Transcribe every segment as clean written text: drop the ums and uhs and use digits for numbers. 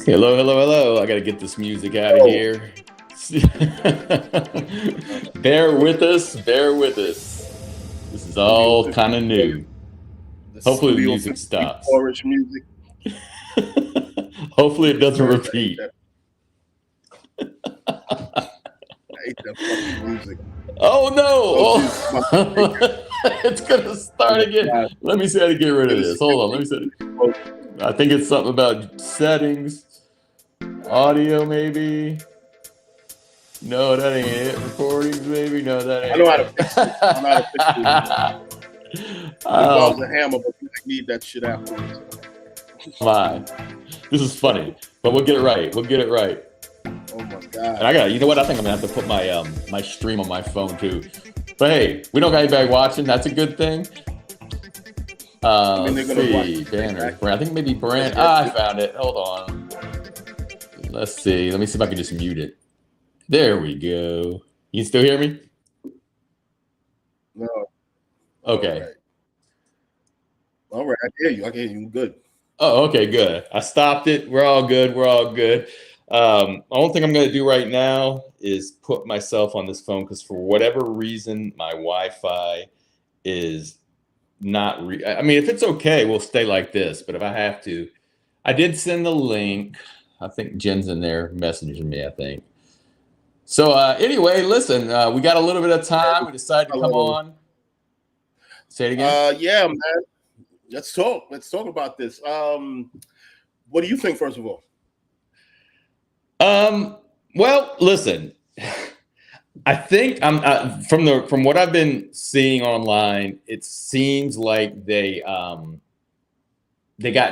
Hello, hello, hello. I got to get this music out of Oh, here. Bear with us. Bear with us. This is Studio all kind of 54, new. the Hopefully, the Studio music stops. 54-ish music. Hopefully, it Yes, doesn't sir. I hate repeat. that. I hate that fucking music. Oh Oh, Jesus, my mistake. no! It's gonna Oh start my again. God. Let me see how to get rid of Let me see. this. Hold on. Let me see. I think it's something about settings, audio, maybe. No, that ain't it. Recordings, maybe. No, that I know ain't how to fix it. I know how to fix it. it. It involves Oh a hammer, but you need that shit afterwards. my! This is funny, but we'll get it right. We'll get it right. Oh my And God. I got. You know what? I think I'm gonna have to put my stream on my phone too. But hey, we don't got anybody watching. That's a good thing. I mean, they're Let's gonna watch see. the play Banners. back. Brand. I think maybe That's brand. their I found it. Hold on. Let's see. Let me see if I can just mute it. There we go. You can still hear me? No. All Okay. right. All right. I hear you. I hear you. Good. Oh, okay, good. I stopped it. We're all good. We're all good. The only thing I'm going to do right now is put myself on this phone because for whatever reason, my Wi-Fi is not. I mean, if it's okay, we'll stay like this. But if I have to, I did send the link. I think Jen's in there messaging me. I think. So anyway, listen, we got a little bit of time. We decided to come Hello. on. Say it again. Yeah, man. Let's talk. Let's talk about this. What do you think, first of all? Well, listen. I think I'm from what I've been seeing online. It seems like they got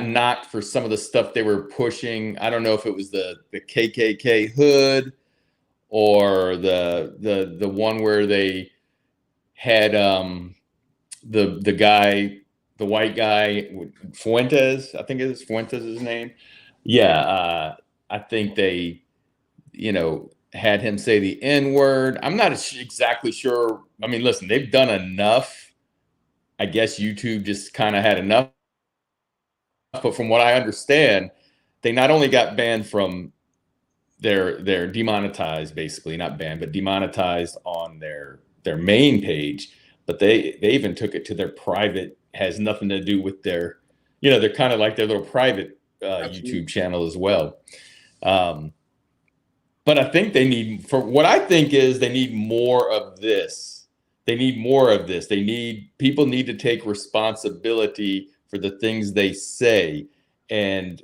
knocked for some of the stuff they were pushing. I don't know if it was the KKK hood or the one where they had the guy, the white guy, Fuentes. I think it is Fuentes his name. Yeah, I think they had him say the N word. I'm not exactly sure. I mean, listen, they've done enough. I guess YouTube just kind of had enough. But from what I understand, they not only got banned from they're demonetized, basically not banned, but demonetized on their main page. But they even took it to their private. Has nothing to do with their, they're kind of like their little private Absolutely. YouTube channel as well. But I think for what I think is they need more of this. They need more of this. People need to take responsibility for the things they say. And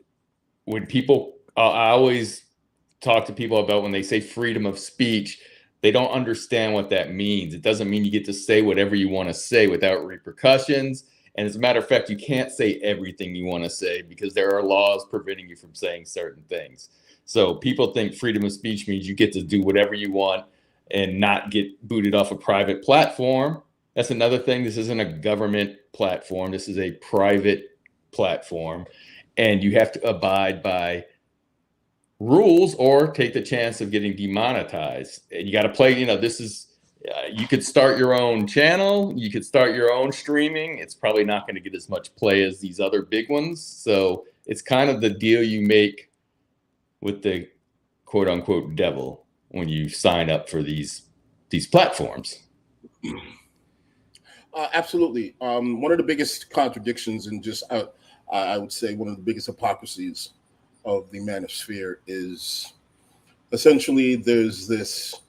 when people, I always talk to people about when they say freedom of speech, they don't understand what that means. It doesn't mean you get to say whatever you want to say without repercussions. And as a matter of fact, you can't say everything you want to say because there are laws preventing you from saying certain things. So people think freedom of speech means you get to do whatever you want and not get booted off a private platform. That's another thing. This isn't a government platform. This is a private platform. And you have to abide by rules or take the chance of getting demonetized. And you got to play, this is, you could start your own channel, you could start your own streaming. It's probably not going to get as much play as these other big ones. So it's kind of the deal you make with the quote unquote devil when you sign up for these platforms. Absolutely. One of the biggest contradictions and just I would say one of the biggest hypocrisies of the manosphere is essentially there's this.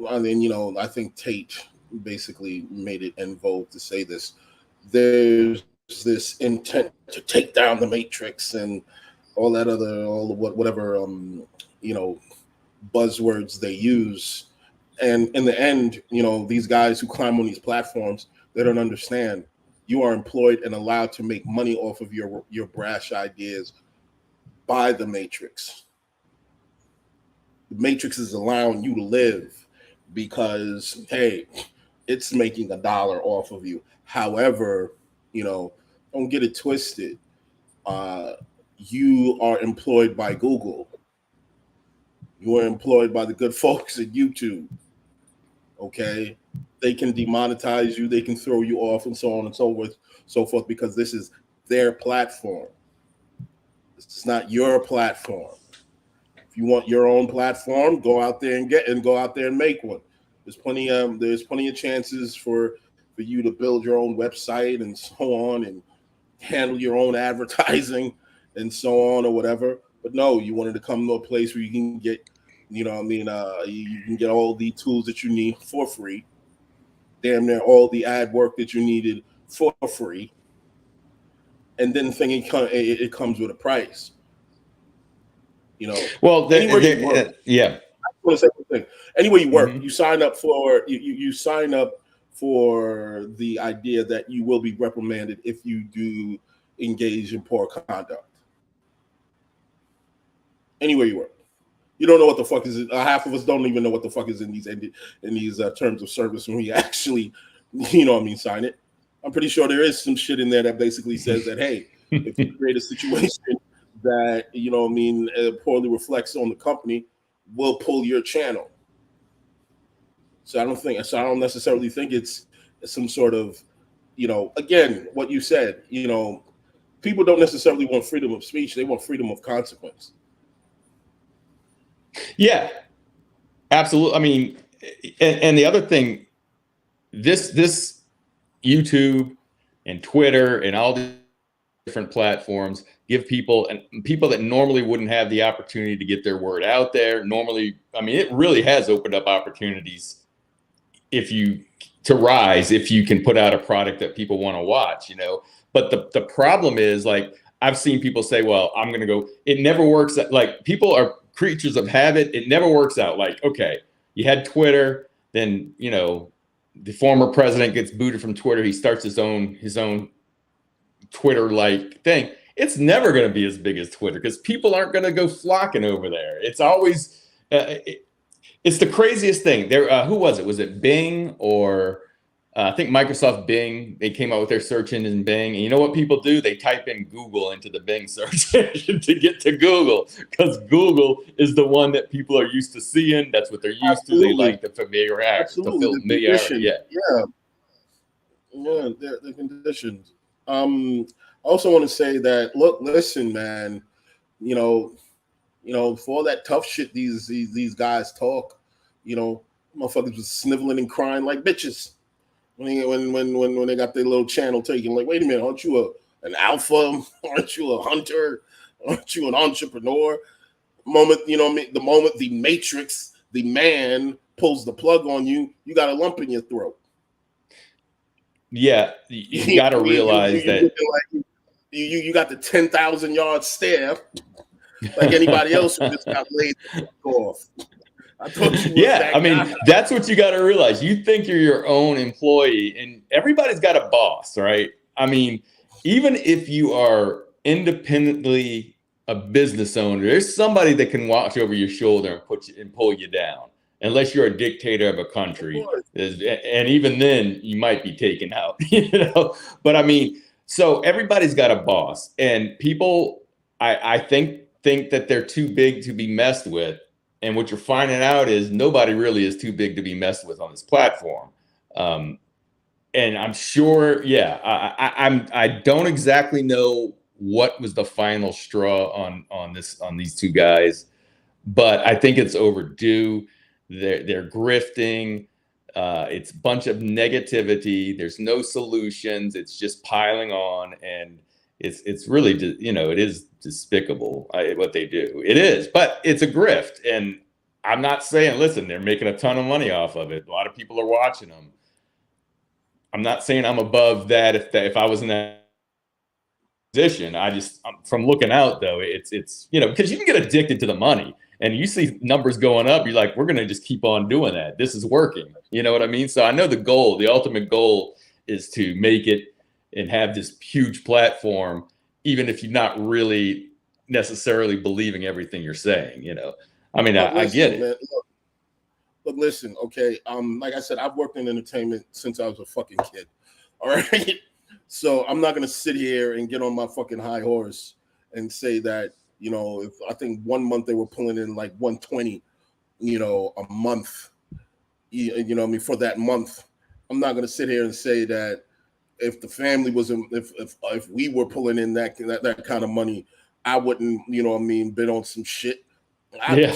I mean, I think Tate basically made it en vogue to say this. There's this intent to take down the Matrix and whatever you know buzzwords they use. And in the end, these guys who climb on these platforms, they don't understand. You are employed and allowed to make money off of your brash ideas by the Matrix. The Matrix is allowing you to live because, hey, it's making $1 off of you. However, don't get it twisted. You are employed by Google. You are employed by the good folks at YouTube. Okay, they can demonetize you, they can throw you off, and so on and so forth, because this is their platform. It's not your platform. If you want your own platform, go out there and go out there and make one. There's plenty of chances for you to build your own website and so on, and handle your own advertising and so on or whatever. But no, you wanted to come to a place where you can get, you can get all the tools that you need for free, damn near all the ad work that you needed for free, and then it comes with a price. Well, Anywhere you work, yeah. I want to say one thing. Anywhere you work, Mm-hmm. you sign up for you sign up for the idea that you will be reprimanded if you do engage in poor conduct. Anywhere you work, you don't know what the fuck is. Half of us don't even know what the fuck is in these terms of service when we actually, sign it. I'm pretty sure there is some shit in there that basically says that, hey, if you create a situation that poorly reflects on the company, we'll pull your channel. So I don't necessarily think it's some sort of, again, what you said, people don't necessarily want freedom of speech. They want freedom of consequence. Yeah, absolutely. I mean, and the other thing, this YouTube and Twitter and all the different platforms give people that normally wouldn't have the opportunity to get their word out there. Normally, I mean, it really has opened up opportunities to rise if you can put out a product that people want to watch, But the problem is, like, I've seen people say, well, I'm going to go, it never works. Like, people are creatures of habit. It never works out. Like, okay, you had Twitter, then, the former president gets booted from Twitter. He starts his own Twitter-like thing. It's never going to be as big as Twitter because people aren't going to go flocking over there. It's always, it's the craziest thing. Who was it? Was it Bing or I think Microsoft Bing? They came out with their search engine in Bing, and you know what people do? They type in Google into the Bing search engine to get to Google because Google is the one that people are used to seeing. That's what they're used to. They like the familiarity. Absolutely, the familiarity. Yeah, the conditions. I also want to say that, look, listen, man, for all that tough shit these guys talk, motherfuckers was sniveling and crying like bitches when they got their little channel taken. Like, wait a minute, aren't you an alpha? Aren't you a hunter? Aren't you an entrepreneur? The moment the Matrix, the man, pulls the plug on you, you got a lump in your throat. Yeah, you got to realize that like you got the 10,000 yard stare like anybody else who just got laid off. I thought you was that guy. That's what you got to realize. You think you're your own employee, and everybody's got a boss, right? I mean, even if you are independently a business owner, there's somebody that can watch over your shoulder and pull you down. Unless you're a dictator of a country, and even then you might be taken out, But I mean, so everybody's got a boss, and people, I think that they're too big to be messed with. And what you're finding out is nobody really is too big to be messed with on this platform. And I'm sure, I don't exactly know what was the final straw on these two guys, but I think it's overdue. They're grifting. It's a bunch of negativity. There's no solutions. It's just piling on, and it's really, it is despicable what they do. It is, but it's a grift, and I'm not saying, listen, they're making a ton of money off of it. A lot of people are watching them. I'm not saying I'm above that. If I was in that position, from looking out though, it's because you can get addicted to the money. And you see numbers going up, you're like, we're going to just keep on doing that. This is working. You know what I mean? So I know the ultimate goal is to make it and have this huge platform, even if you're not really necessarily believing everything you're saying, I mean, I get it. Man, look, listen, okay. Like I said, I've worked in entertainment since I was a fucking kid. All right. So I'm not gonna sit here and get on my fucking high horse and say that, if I think 1 month they were pulling in like 120, a month, I mean, for that month. I'm not gonna sit here and say that if the family was if we were pulling in that kind of money, I wouldn't, what I mean, been on some shit. Yeah.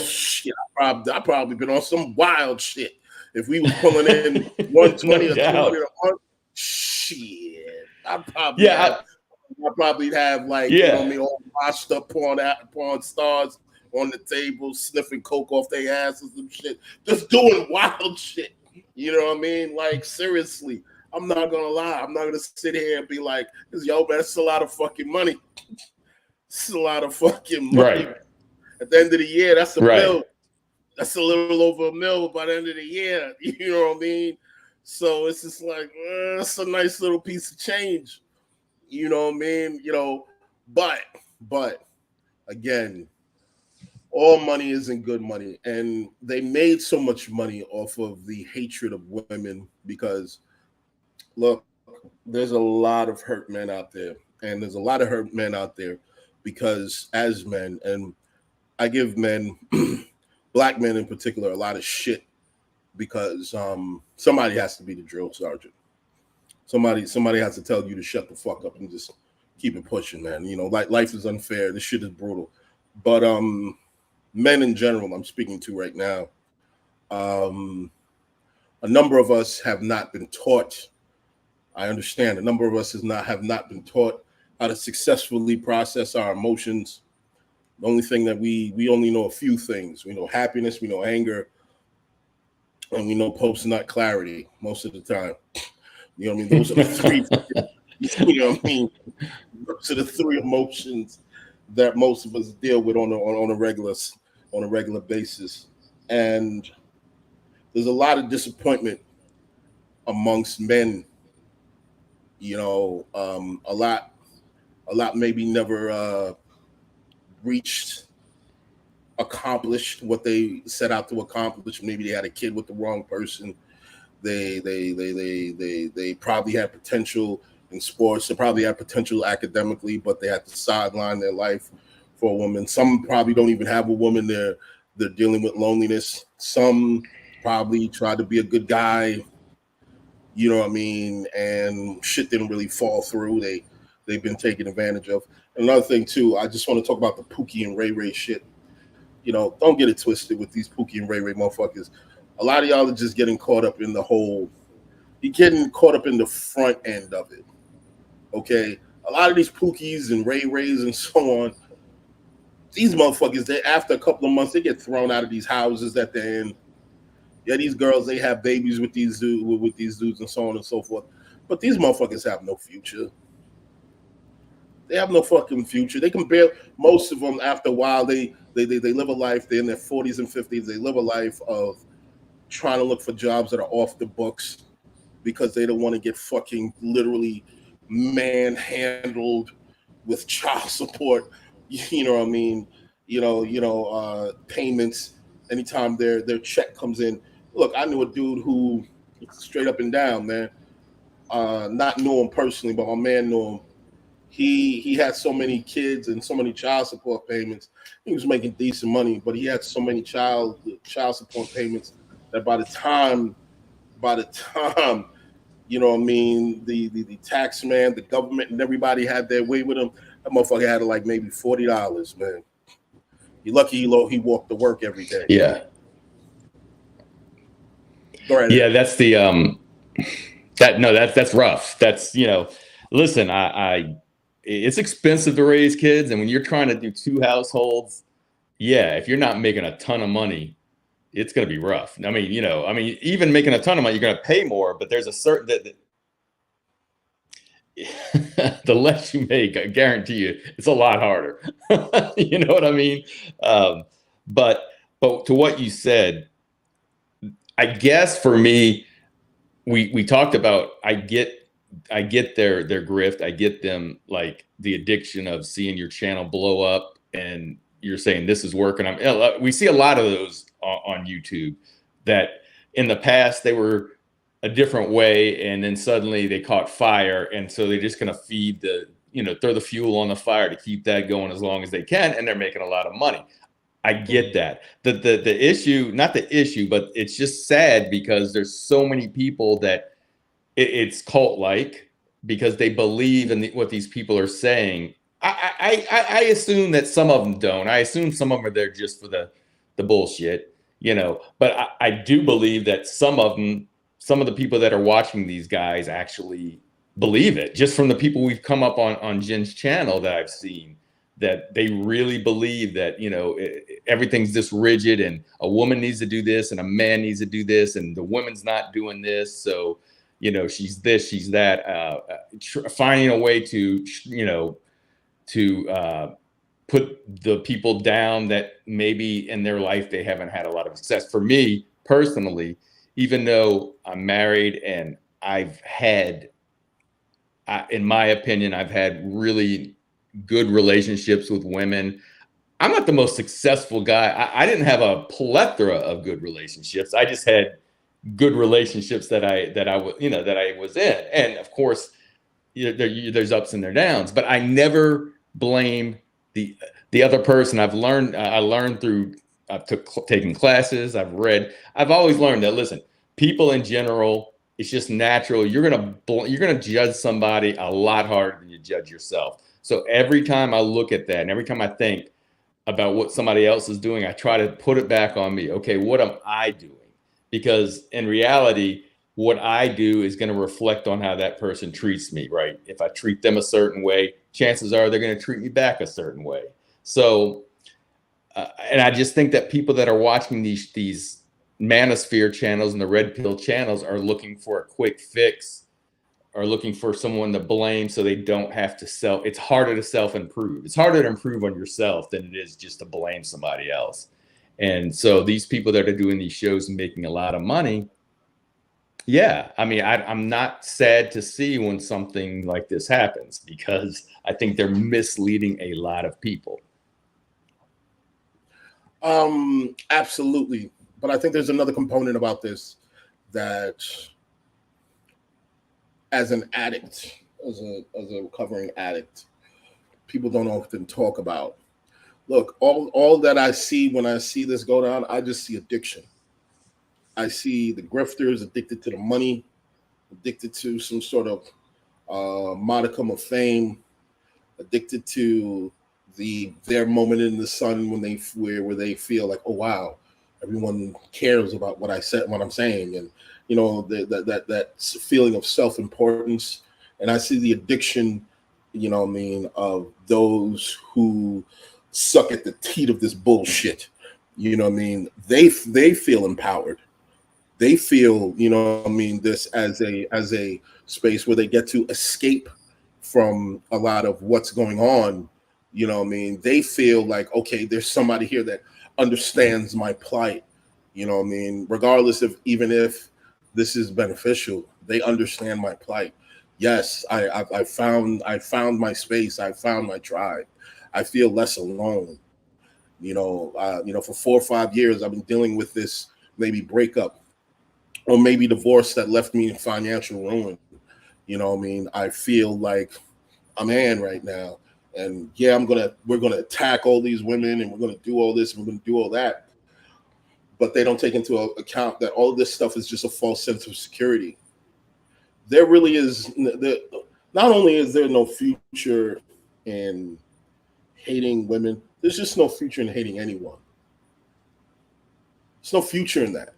I probably been on some wild shit. If we was pulling in 120 No or 200 doubt. a month, shit, Yeah. I probably have like, Yeah. what I mean, all washed up porn stars on the table, sniffing coke off their ass or some shit, just doing wild shit. You know what I mean? Like, seriously, I'm not gonna lie. I'm not gonna sit here and be like, yo, man, that's a lot of fucking money. It's a lot of fucking money. Right. At the end of the year, that's a Right. bill. That's a little over $1 million by the end of the year. You know what I mean? So it's just like, it's a nice little piece of change. You know what I mean? But again, all money isn't good money. And they made so much money off of the hatred of women because, look, there's a lot of hurt men out there. And there's a lot of hurt men out there because, as men, and I give men, black men in particular, a lot of shit because somebody has to be the drill sergeant. Somebody has to tell you to shut the fuck up and just keep it pushing, man. Like, life is unfair. This shit is brutal. But men in general, I'm speaking to right now, a number of us have not been taught. I understand a number of us have not been taught how to successfully process our emotions. The only thing that we only know a few things. We know happiness, we know anger, and we know post-nut clarity most of the time. You know what I mean? Those are the three. You know what I mean? Those are the three emotions that most of us deal with on a regular basis, and there's a lot of disappointment amongst men. A lot maybe never reached, accomplished what they set out to accomplish. Maybe they had a kid with the wrong person. They probably had potential in sports. They probably had potential academically, but they had to sideline their life for a woman. Some probably don't even have a woman. They're dealing with loneliness. Some probably tried to be a good guy. You know what I mean? And shit didn't really fall through. They've been taken advantage of. Another thing too, I just want to talk about the Pookie and Ray Ray shit. Don't get it twisted with these Pookie and Ray Ray motherfuckers. A lot of y'all are just getting caught up in you're getting caught up in the front end of it. Okay? A lot of these Pookies and Ray Rays and so on, these motherfuckers, after a couple of months, they get thrown out of these houses that they're in. Yeah, these girls, they have babies with these dudes and so on and so forth. But these motherfuckers have no future. They have no fucking future. They can barely, most of them, after a while, they live a life. They're in their 40s and 50s. They live a life of trying to look for jobs that are off the books because they don't want to get fucking literally manhandled with child support. You know what I mean? Payments anytime their check comes in. Look, I knew a dude who, straight up and down, man. Not know him personally, but my man knew him. He had so many kids and so many child support payments. He was making decent money, but he had so many child support payments that by the time, you know what I mean, the tax man, the government, and everybody had their way with him, that motherfucker had like maybe $40, man. You're lucky he walked to work every day. Yeah. Right. Yeah, that's the that's rough. That's, listen, I it's expensive to raise kids, and when you're trying to do two households, yeah, if you're not making a ton of money, it's going to be rough. I mean, even making a ton of money, you're going to pay more, but there's a certain the less you make, I guarantee you, it's a lot harder. You know what I mean? But to what you said, I guess for me, we talked about, I get their grift. I get them, like, the addiction of seeing your channel blow up and you're saying this is working. We see a lot of those on YouTube that in the past they were a different way, and then suddenly they caught fire, and so they're just going to feed the, throw the fuel on the fire to keep that going as long as they can, and they're making a lot of money. I get that. The issue, not the issue, but it's just sad because there's so many people that it's cult-like because they believe in what these people are saying. I assume that some of them don't. I assume some of them are there just for the bullshit, But I do believe that some of the people that are watching these guys actually believe it. Just from the people we've come up on Jen's channel that I've seen, that they really believe that everything's this rigid, and a woman needs to do this, and a man needs to do this, and the woman's not doing this, so she's this, she's that. Finding a way to put the people down that maybe in their life they haven't had a lot of success. For me personally, even though I'm married and in my opinion, I've had really good relationships with women, I'm not the most successful guy. I didn't have a plethora of good relationships. I just had good relationships that I was in, and of course, there's ups and there's downs. But I never blame the other person. I learned through taking classes. I've always learned that, listen, people in general, it's just natural. You're gonna judge somebody a lot harder than you judge yourself. So every time I look at that, and every time I think about what somebody else is doing, I try to put it back on me. Okay, what am I doing? Because in reality, what I do is going to reflect on how that person treats me, right? If I treat them a certain way, chances are they're going to treat me back a certain way. So, and I just think that people that are watching these manosphere channels and the red pill channels are looking for a quick fix, are looking for someone to blame so they don't have to it's harder to self-improve. It's harder to improve on yourself than it is just to blame somebody else. And so these people that are doing these shows and making a lot of money, yeah, I mean, I'm not sad to see when something like this happens, because I think they're misleading a lot of people. Absolutely. But I think there's another component about this that, as an addict, as a recovering addict, people don't often talk about. Look, all that I see when I see this go down, I just see addiction. I see the grifters addicted to the money, addicted to some sort of modicum of fame, addicted to their moment in the sun where they feel like, oh wow, everyone cares about what I said, what I'm saying, and that feeling of self-importance. And I see the addiction, of those who suck at the teat of this bullshit. They feel empowered. They feel, this as a space where they get to escape from a lot of what's going on. They feel like, okay, there's somebody here that understands my plight. Regardless of, even if this is beneficial, they understand my plight. Yes, I found my space. I found my tribe. I feel less alone. For 4 or 5 years, I've been dealing with this maybe breakup or maybe divorce that left me in financial ruin. I feel like a man right now, and yeah, we're gonna attack all these women, and we're gonna do all this, and we're gonna do all that. But they don't take into account that all of this stuff is just a false sense of security. There really is. Not only is there no future in hating women, there's just no future in hating anyone. There's no future in that.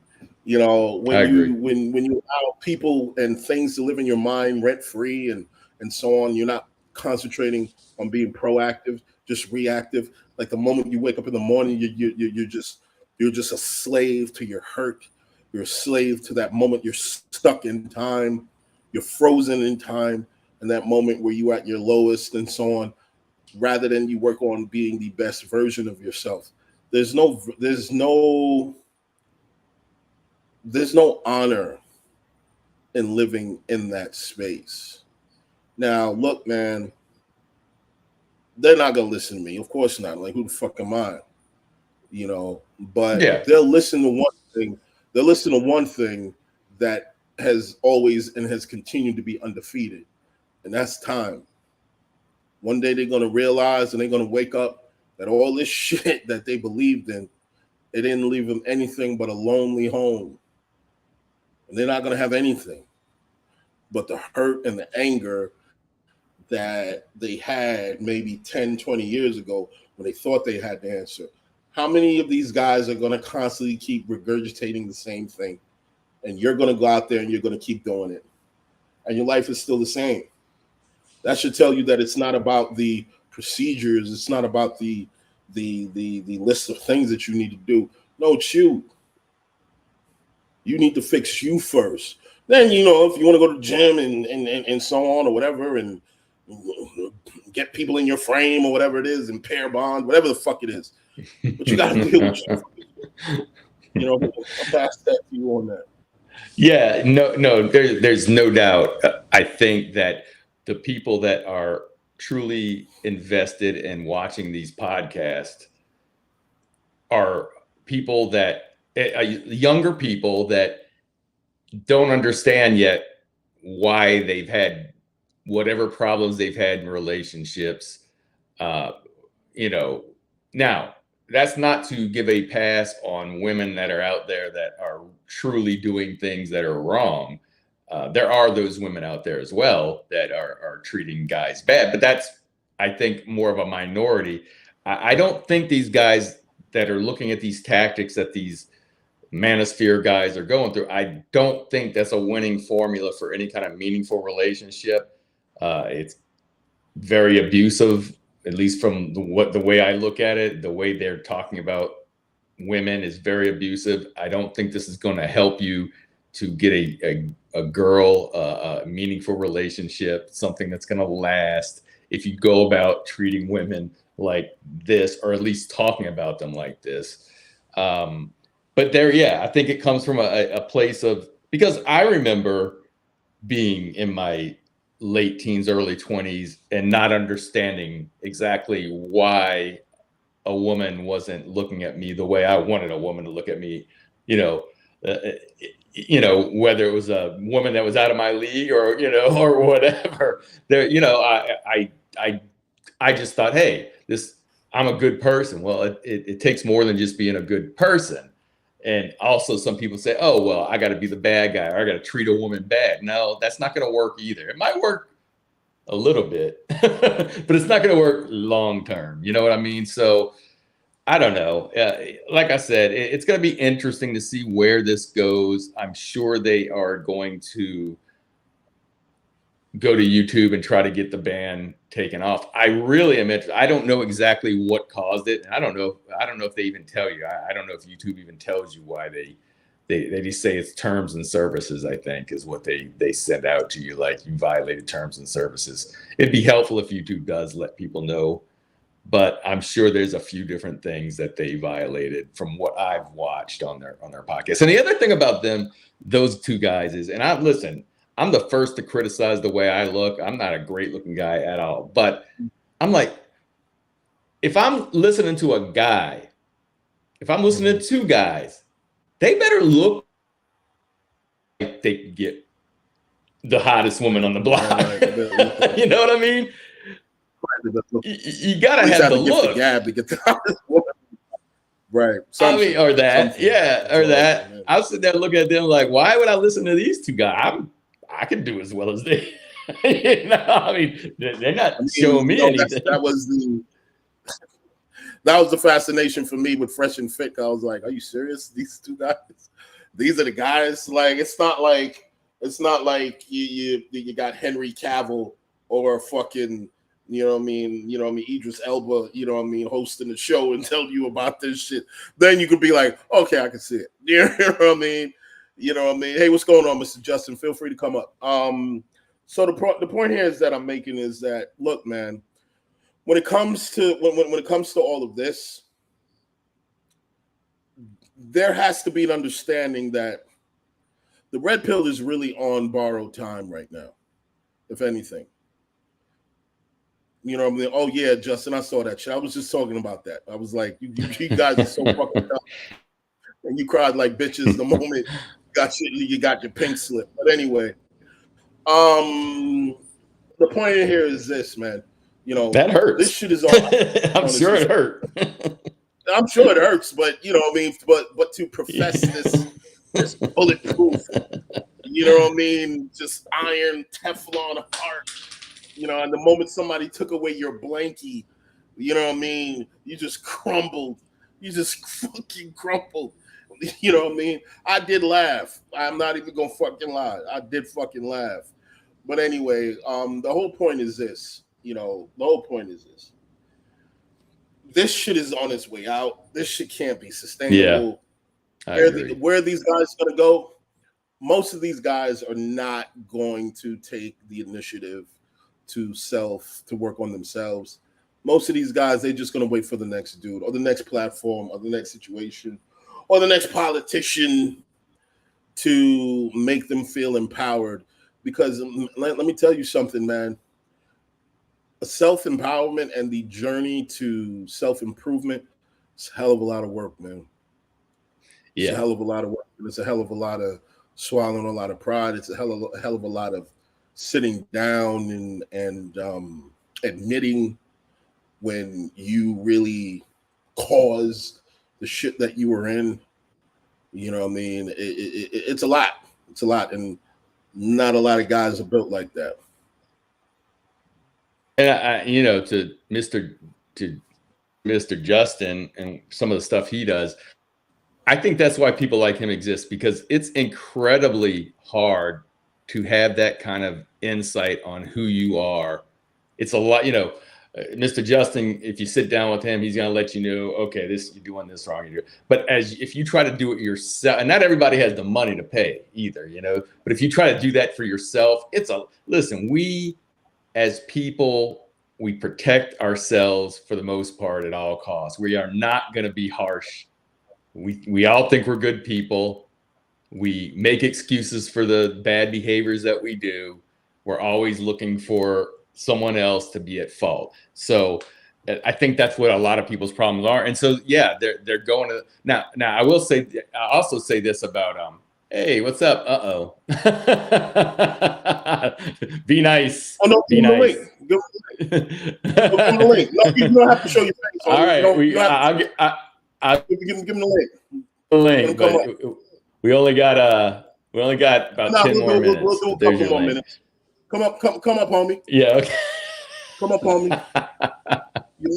When you allow people and things to live in your mind rent free and so on, you're not concentrating on being proactive, just reactive. Like the moment you wake up in the morning, you're just a slave to your hurt. You're a slave to that moment. You're stuck in time. You're frozen in time, and that moment where you're at your lowest and so on, rather than you work on being the best version of yourself. There's no honor in living in that space. Now, look, man, they're not going to listen to me. Of course not. Like, who the fuck am I? But yeah, they'll listen to one thing. They'll listen to one thing that has always and has continued to be undefeated, and that's time. One day they're going to realize and they're going to wake up that all this shit that they believed in, it didn't leave them anything but a lonely home. And they're not going to have anything but the hurt and the anger that they had maybe 10, 20 years ago when they thought they had the answer. How many of these guys are going to constantly keep regurgitating the same thing? And you're going to go out there and you're going to keep doing it. And your life is still the same. That should tell you that it's not about the procedures. It's not about the list of things that you need to do. No, it's you. You need to fix you first. Then, you know, if you want to go to the gym and so on or whatever, and get people in your frame or whatever it is, and pair bond, whatever the fuck it is. But you got to deal with you. You know, I'll pass that to you on that. Yeah, no, there's no doubt. I think that the people that are truly invested in watching these podcasts are people that younger people that don't understand yet why they've had whatever problems they've had in relationships. You know, now that's not to give a pass on women that are out there that are truly doing things that are wrong. There are those women out there as well that are treating guys bad, but that's, I think, more of a minority. I don't think these guys that are looking at these tactics that these manosphere guys are going through, I don't think that's a winning formula for any kind of meaningful relationship. It's very abusive, at least from the way I look at it. The way they're talking about women is very abusive. I don't think this is going to help you to get a girl, a meaningful relationship, something that's going to last, if you go about treating women like this, or at least talking about them like this. But there, yeah, I think it comes from a place of, because I remember being in my late teens, early 20s, and not understanding exactly why a woman wasn't looking at me the way I wanted a woman to look at me. You know, whether it was a woman that was out of my league or, you know, or whatever. There, you know, I just thought, hey, I'm a good person. Well, it takes more than just being a good person. And also some people say, oh, well, I got to be the bad guy, or I got to treat a woman bad. No, that's not going to work either. It might work a little bit, but it's not going to work long term. You know what I mean? So I don't know. Like I said, it's going to be interesting to see where this goes. I'm sure they are going to go to YouTube and try to get the ban taken off. I really am interested. I don't know exactly what caused it. I don't know if they even tell you. I don't know if YouTube even tells you why they just say it's terms and services, I think, is what they send out to you, like you violated terms and services. It'd be helpful if YouTube does let people know, but I'm sure there's a few different things that they violated from what I've watched on their podcast. And the other thing about them, those two guys, is, and I'm the first to criticize the way I look. I'm not a great looking guy at all, but I'm like, if I'm listening to a guy, if I'm listening to two guys, they better look like they can get the hottest woman on the block. You know what I mean? You gotta have the look. The gab to get the hottest woman. Right. Or that. Man. I was sitting there looking at them like, why would I listen to these two guys? I could do as well as they. You know, I mean, they're not showing me anything. That was the fascination for me with Fresh and Fit. I was like, are you serious? These two guys, these are the guys. Like, it's not like you got Henry Cavill or fucking, you know what I mean, Idris Elba, you know what I mean, hosting the show and telling you about this shit. Then you could be like, okay, I can see it. You know what I mean? You know what I mean? Hey, what's going on, Mr. Justin? Feel free to come up. So the point here is that I'm making is that, look, man, when it comes to when it comes to all of this, there has to be an understanding that the red pill is really on borrowed time right now, if anything. You know what I mean? Oh yeah, Justin, I saw that shit. I was just talking about that. I was like, you guys are so fucking dumb. And you cried like bitches the moment you You got your pink slip. But anyway, the point in here is this, man. You know, That hurts. this shit is on. I'm sure it hurt. I'm sure it hurts, but you know what I mean. But to profess this bulletproof, you know what I mean, just iron Teflon heart. You know, and the moment somebody took away your blankie, you know what I mean, you just crumbled. You just fucking crumbled. You know what I mean? I did laugh. I'm not even gonna fucking lie. I did fucking laugh. But anyway, the whole point is this. You know, the whole point is this. This shit is on its way out. This shit can't be sustainable. Yeah, where these guys gonna go? Most of these guys are not going to take the initiative to work on themselves. Most of these guys, they're just gonna wait for the next dude or the next platform or the next situation or the next politician to make them feel empowered. Because let me tell you something, man. Self-empowerment and the journey to self-improvement is a hell of a lot of work, man. It's a hell of a lot of work. It's a hell of a lot of swallowing a lot of pride. It's a hell of a lot of sitting down and admitting when you really caused the shit that you were in. You know what I mean? It's a lot. It's a lot. And not a lot of guys are built like that. And you know, to Mr. Justin and some of the stuff he does, I think that's why people like him exist, because it's incredibly hard to have that kind of insight on who you are. It's a lot, you know. Mr. Justin, if you sit down with him, he's going to let you know, okay, this you're doing this wrong. But if you try to do it yourself, and not everybody has the money to pay either, you know. But if you try to do that for yourself, listen. We as people, we protect ourselves for the most part at all costs. We are not going to be harsh. We all think we're good people. We make excuses for the bad behaviors that we do. We're always looking for someone else to be at fault. So I think that's what a lot of people's problems are. And so, yeah, they're going to now. I will say, I also say this about hey, what's up? Be nice. Oh no, Be nice. Give him the link. No, you don't have to show your face. All right, I'll give him the link. The link, but we only got about 10 more minutes. We'll do a couple more minutes. Come up, homie. Yeah. Okay. Come up, homie. Your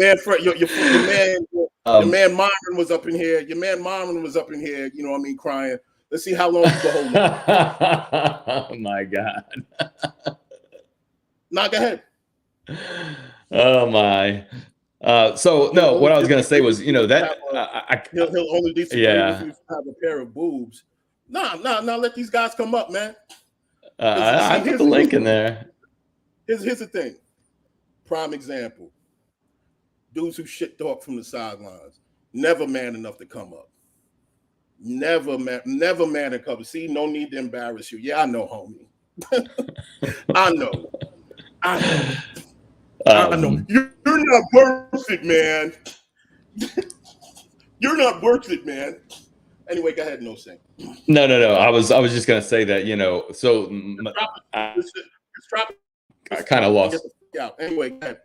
man Myron was up in here. Your man Myron was up in here. You know what I mean, crying. Let's see how long you can hold it. Oh my God. Go ahead. Oh my. So no, what I was gonna say was, you know, that he'll only disagree if you have a pair of boobs. Nah. Let these guys come up, man. I put the link in there. Here's the thing. Prime example. Dudes who shit talk from the sidelines. Never man enough to come up. Never man to come. See, no need to embarrass you. Yeah, I know, homie. I know. I know. You're not worth it, man. You're not worth it, man. Anyway, go ahead, no saying. No. I was just gonna say that, you know. So I kind of lost. Yeah. Anyway, go ahead.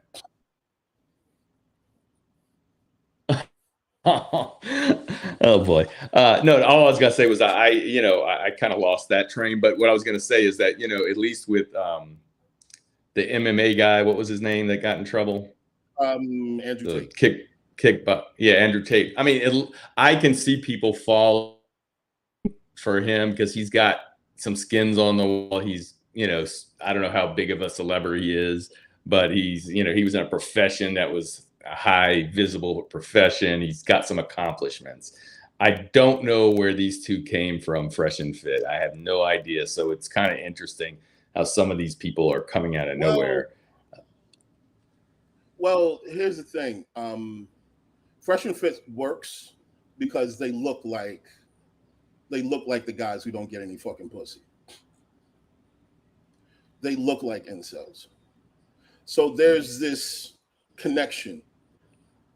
Oh boy. No, all I was gonna say was I kind of lost that train. But what I was gonna say is that, you know, at least with the MMA guy, what was his name that got in trouble? Andrew Tate. Andrew Tate. I mean, I can see people fall for him because he's got some skins on the wall. He's, you know, I don't know how big of a celebrity he is, but he's, you know, he was in a profession that was a high visible profession. He's got some accomplishments. I don't know where these two came from, fresh and fit. I have no idea. So it's kind of interesting how some of these people are coming out of nowhere. Well, here's the thing. Fresh and fit works because they look like the guys who don't get any fucking pussy. They look like incels. So there's this connection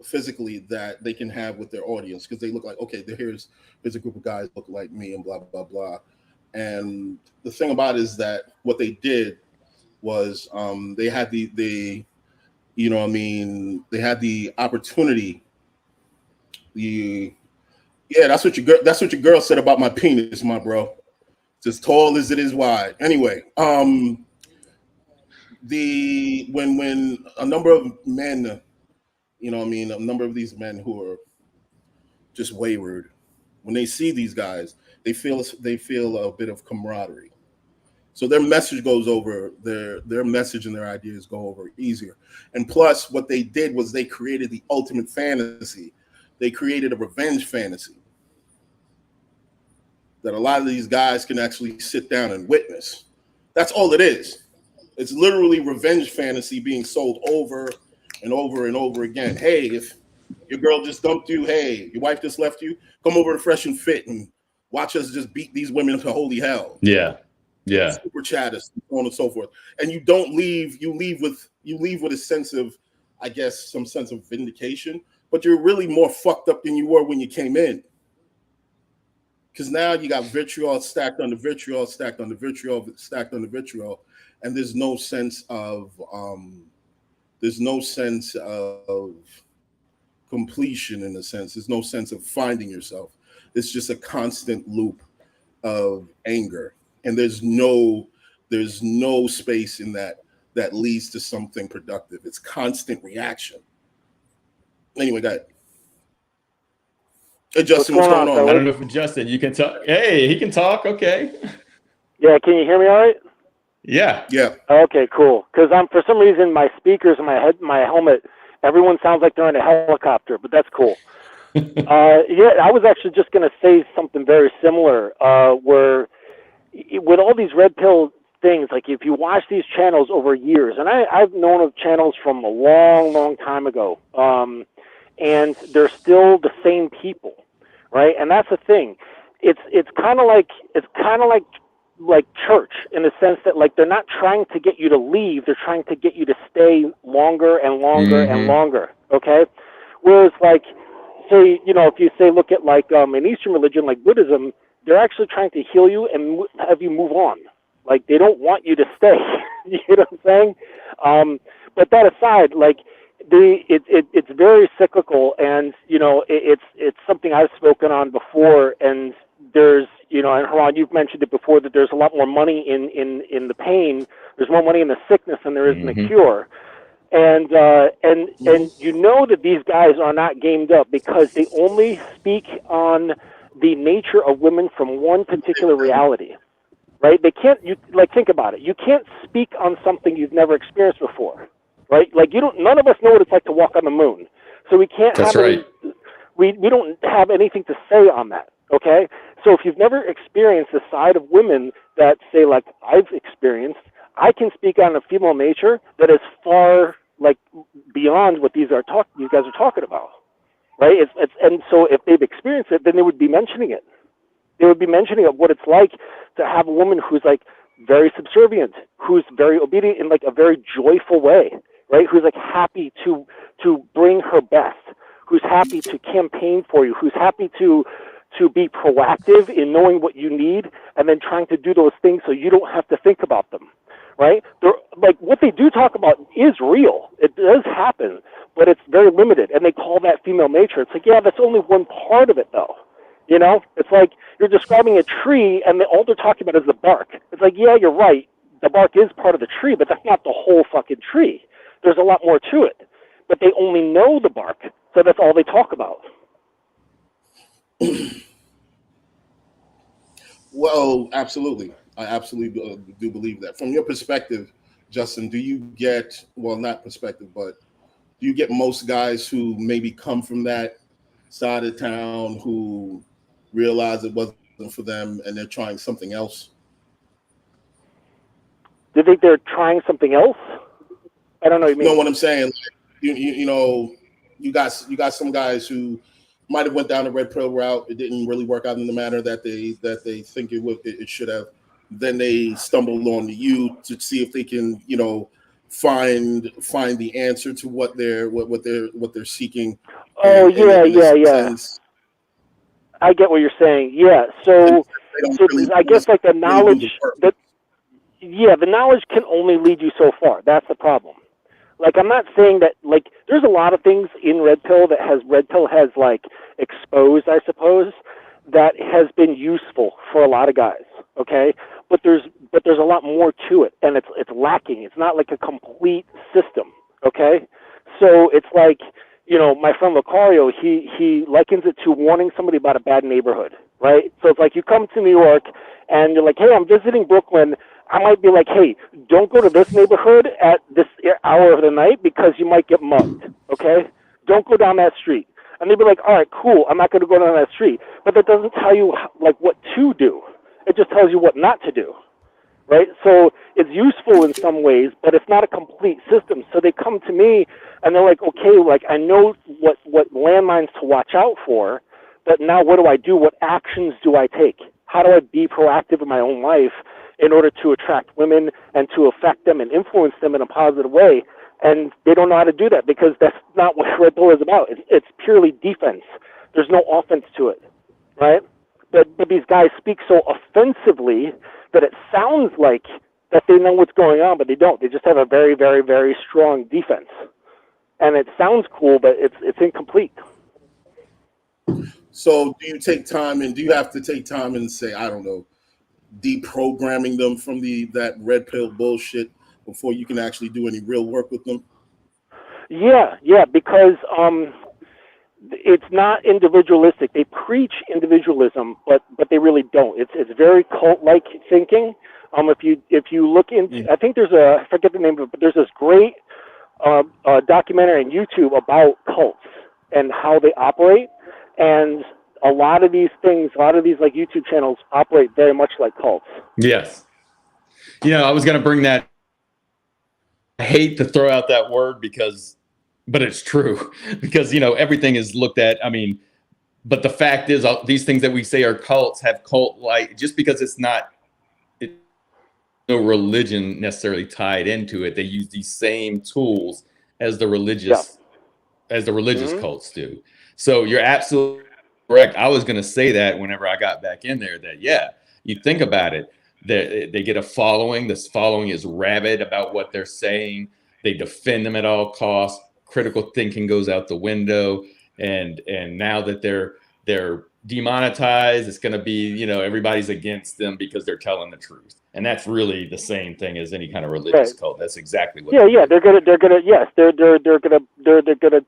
physically that they can have with their audience because they look like, okay, here's a group of guys look like me and blah blah blah. And the thing about it is that what they did was they had the you know what I mean, they had the opportunity. The Yeah, that's what your girl said about my penis, my bro. It's as tall as it is wide. Anyway, the when a number of men, you know what I mean, a number of these men who are just wayward, when they see these guys, they feel a bit of camaraderie. So their message goes over, their message and their ideas go over easier. And plus, what they did was they created the ultimate fantasy. They created a revenge fantasy that a lot of these guys can actually sit down and witness. That's all it is. It's literally revenge fantasy being sold over and over and over again. Hey, if your girl just dumped you, hey, your wife just left you, come over to Fresh and Fit and watch us just beat these women to holy hell. Yeah. Yeah. Super chatters, so on and so forth. And you don't leave, you leave with a sense of, I guess, some sense of vindication, but you're really more fucked up than you were when you came in. Because now you got vitriol stacked under vitriol, stacked under vitriol, stacked under vitriol, and there's no sense of completion in a sense. There's no sense of finding yourself. It's just a constant loop of anger, and there's no space in that leads to something productive. It's constant reaction. Anyway, go ahead. Hey, Justin, what's going on? I don't know if Justin, you can talk. Hey, he can talk. Okay. Yeah, can you hear me all right? Yeah. Yeah. Okay, cool. Because for some reason my speakers and my helmet, everyone sounds like they're in a helicopter, but that's cool. Yeah, I was actually just going to say something very similar. Where with all these red pill things, like if you watch these channels over years, and I've known of channels from a long, long time ago. And they're still the same people, right? And that's the thing. It's kind of like church in the sense that like they're not trying to get you to leave, they're trying to get you to stay longer and longer and longer. Okay, whereas like say if you say look at like an Eastern religion like Buddhism, they're actually trying to heal you and have you move on. Like they don't want you to stay. You know what I'm saying? But that aside, like. It's very cyclical, and it's something I've spoken on before. And there's and Haran, you've mentioned it before that there's a lot more money in the pain. There's more money in the sickness than there is in the cure. And you know that these guys are not gamed up because they only speak on the nature of women from one particular reality, right? They can't. Think about it. You can't speak on something you've never experienced before. Right, like none of us know what it's like to walk on the moon, so we can't. That's have right. We don't have anything to say on that. Okay, so if you've never experienced the side of women that say like I've experienced, I can speak on a female nature that is far like beyond what these guys are talking about. Right, and so if they've experienced it, then they would be mentioning it. They would be mentioning of what it's like to have a woman who's like very subservient, who's very obedient in like a very joyful way. Right, who's like happy to bring her best, who's happy to campaign for you, who's happy to be proactive in knowing what you need and then trying to do those things so you don't have to think about them. Right? They're, like what they do talk about is real. It does happen, but it's very limited, and they call that female nature. It's like, yeah, that's only one part of it, though. It's like you're describing a tree, and all they're talking about is the bark. It's like, yeah, you're right. The bark is part of the tree, but that's not the whole fucking tree. There's a lot more to it, but they only know the bark, so that's all they talk about. Well, absolutely. I absolutely do believe that. From your perspective, Justin, do you get, well, not perspective, but do you get most guys who maybe come from that side of town who realize it wasn't for them and they're trying something else? Do you think they're trying something else? I don't know what you mean. You know what I'm saying? You got some guys who might have went down the red pill route. It didn't really work out in the manner that they think it should have. Then they stumbled on you to see if they can, find the answer to what they're seeking. Oh, yeah. I get what you're saying. Yeah. So so really I guess like the really do knowledge the work. that the knowledge can only lead you so far. That's the problem. Like, I'm not saying that, like, there's a lot of things in Red Pill that Red Pill has, like, exposed, I suppose, that has been useful for a lot of guys, okay? But there's a lot more to it, and it's lacking. It's not like a complete system, okay? So it's like, my friend Lucario, he likens it to warning somebody about a bad neighborhood, right? So it's like you come to New York, and you're like, hey, I'm visiting Brooklyn. I might be like, hey, don't go to this neighborhood at this hour of the night because you might get mugged, okay? Don't go down that street. And they'd be like, all right, cool, I'm not going to go down that street. But that doesn't tell you, like, what to do. It just tells you what not to do, right? So it's useful in some ways, but it's not a complete system. So they come to me, and they're like, okay, like, I know what landmines to watch out for, but now what do I do? What actions do I take? How do I be proactive in my own life in order to attract women and to affect them and influence them in a positive way? And they don't know how to do that because that's not what Red Bull is about. It's purely defense. There's no offense to it, right? But these guys speak so offensively that it sounds like that they know what's going on, but they don't. They just have a very, very, very strong defense. And it sounds cool, but it's incomplete. So do you take time, and do you have to take time and say, I don't know, deprogramming them from that red pill bullshit before you can actually do any real work with them? Yeah, because it's not individualistic. They preach individualism, but they really don't. It's very cult-like thinking. If you look into, I think I forget the name of it, but there's this great documentary on YouTube about cults and how they operate. And a lot of these like YouTube channels operate very much like cults. Yes. I was going to bring that. I hate to throw out that word but it's true because, everything is looked at. I mean, but the fact is these things that we say are cults have cult-like, just because it's not no religion necessarily tied into it. They use these same tools as the religious Mm-hmm. cults do. So you're absolutely correct. I was going to say that whenever I got back in there, that you think about it, they get a following. This following is rabid about what they're saying. They defend them at all costs. Critical thinking goes out the window, and now that they're demonetized, it's going to be, everybody's against them because they're telling the truth. And that's really the same thing as any kind of religious cult. That's exactly what. They're gonna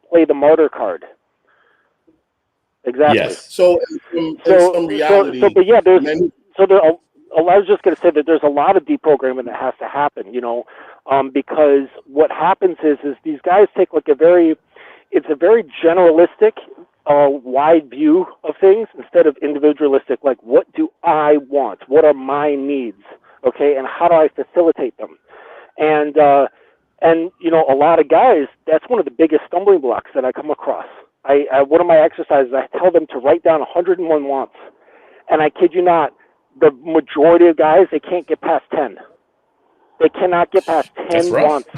play the martyr card. Exactly. Yes. So in some reality, I was just going to say that there's a lot of deprogramming that has to happen, because what happens is these guys take like it's a very generalistic, wide view of things instead of individualistic. Like, what do I want? What are my needs? Okay, and how do I facilitate them? And a lot of guys, that's one of the biggest stumbling blocks that I come across. One of my exercises, I tell them to write down 101 wants, and I kid you not, the majority of guys, they can't get past 10. They cannot get past 10 wants.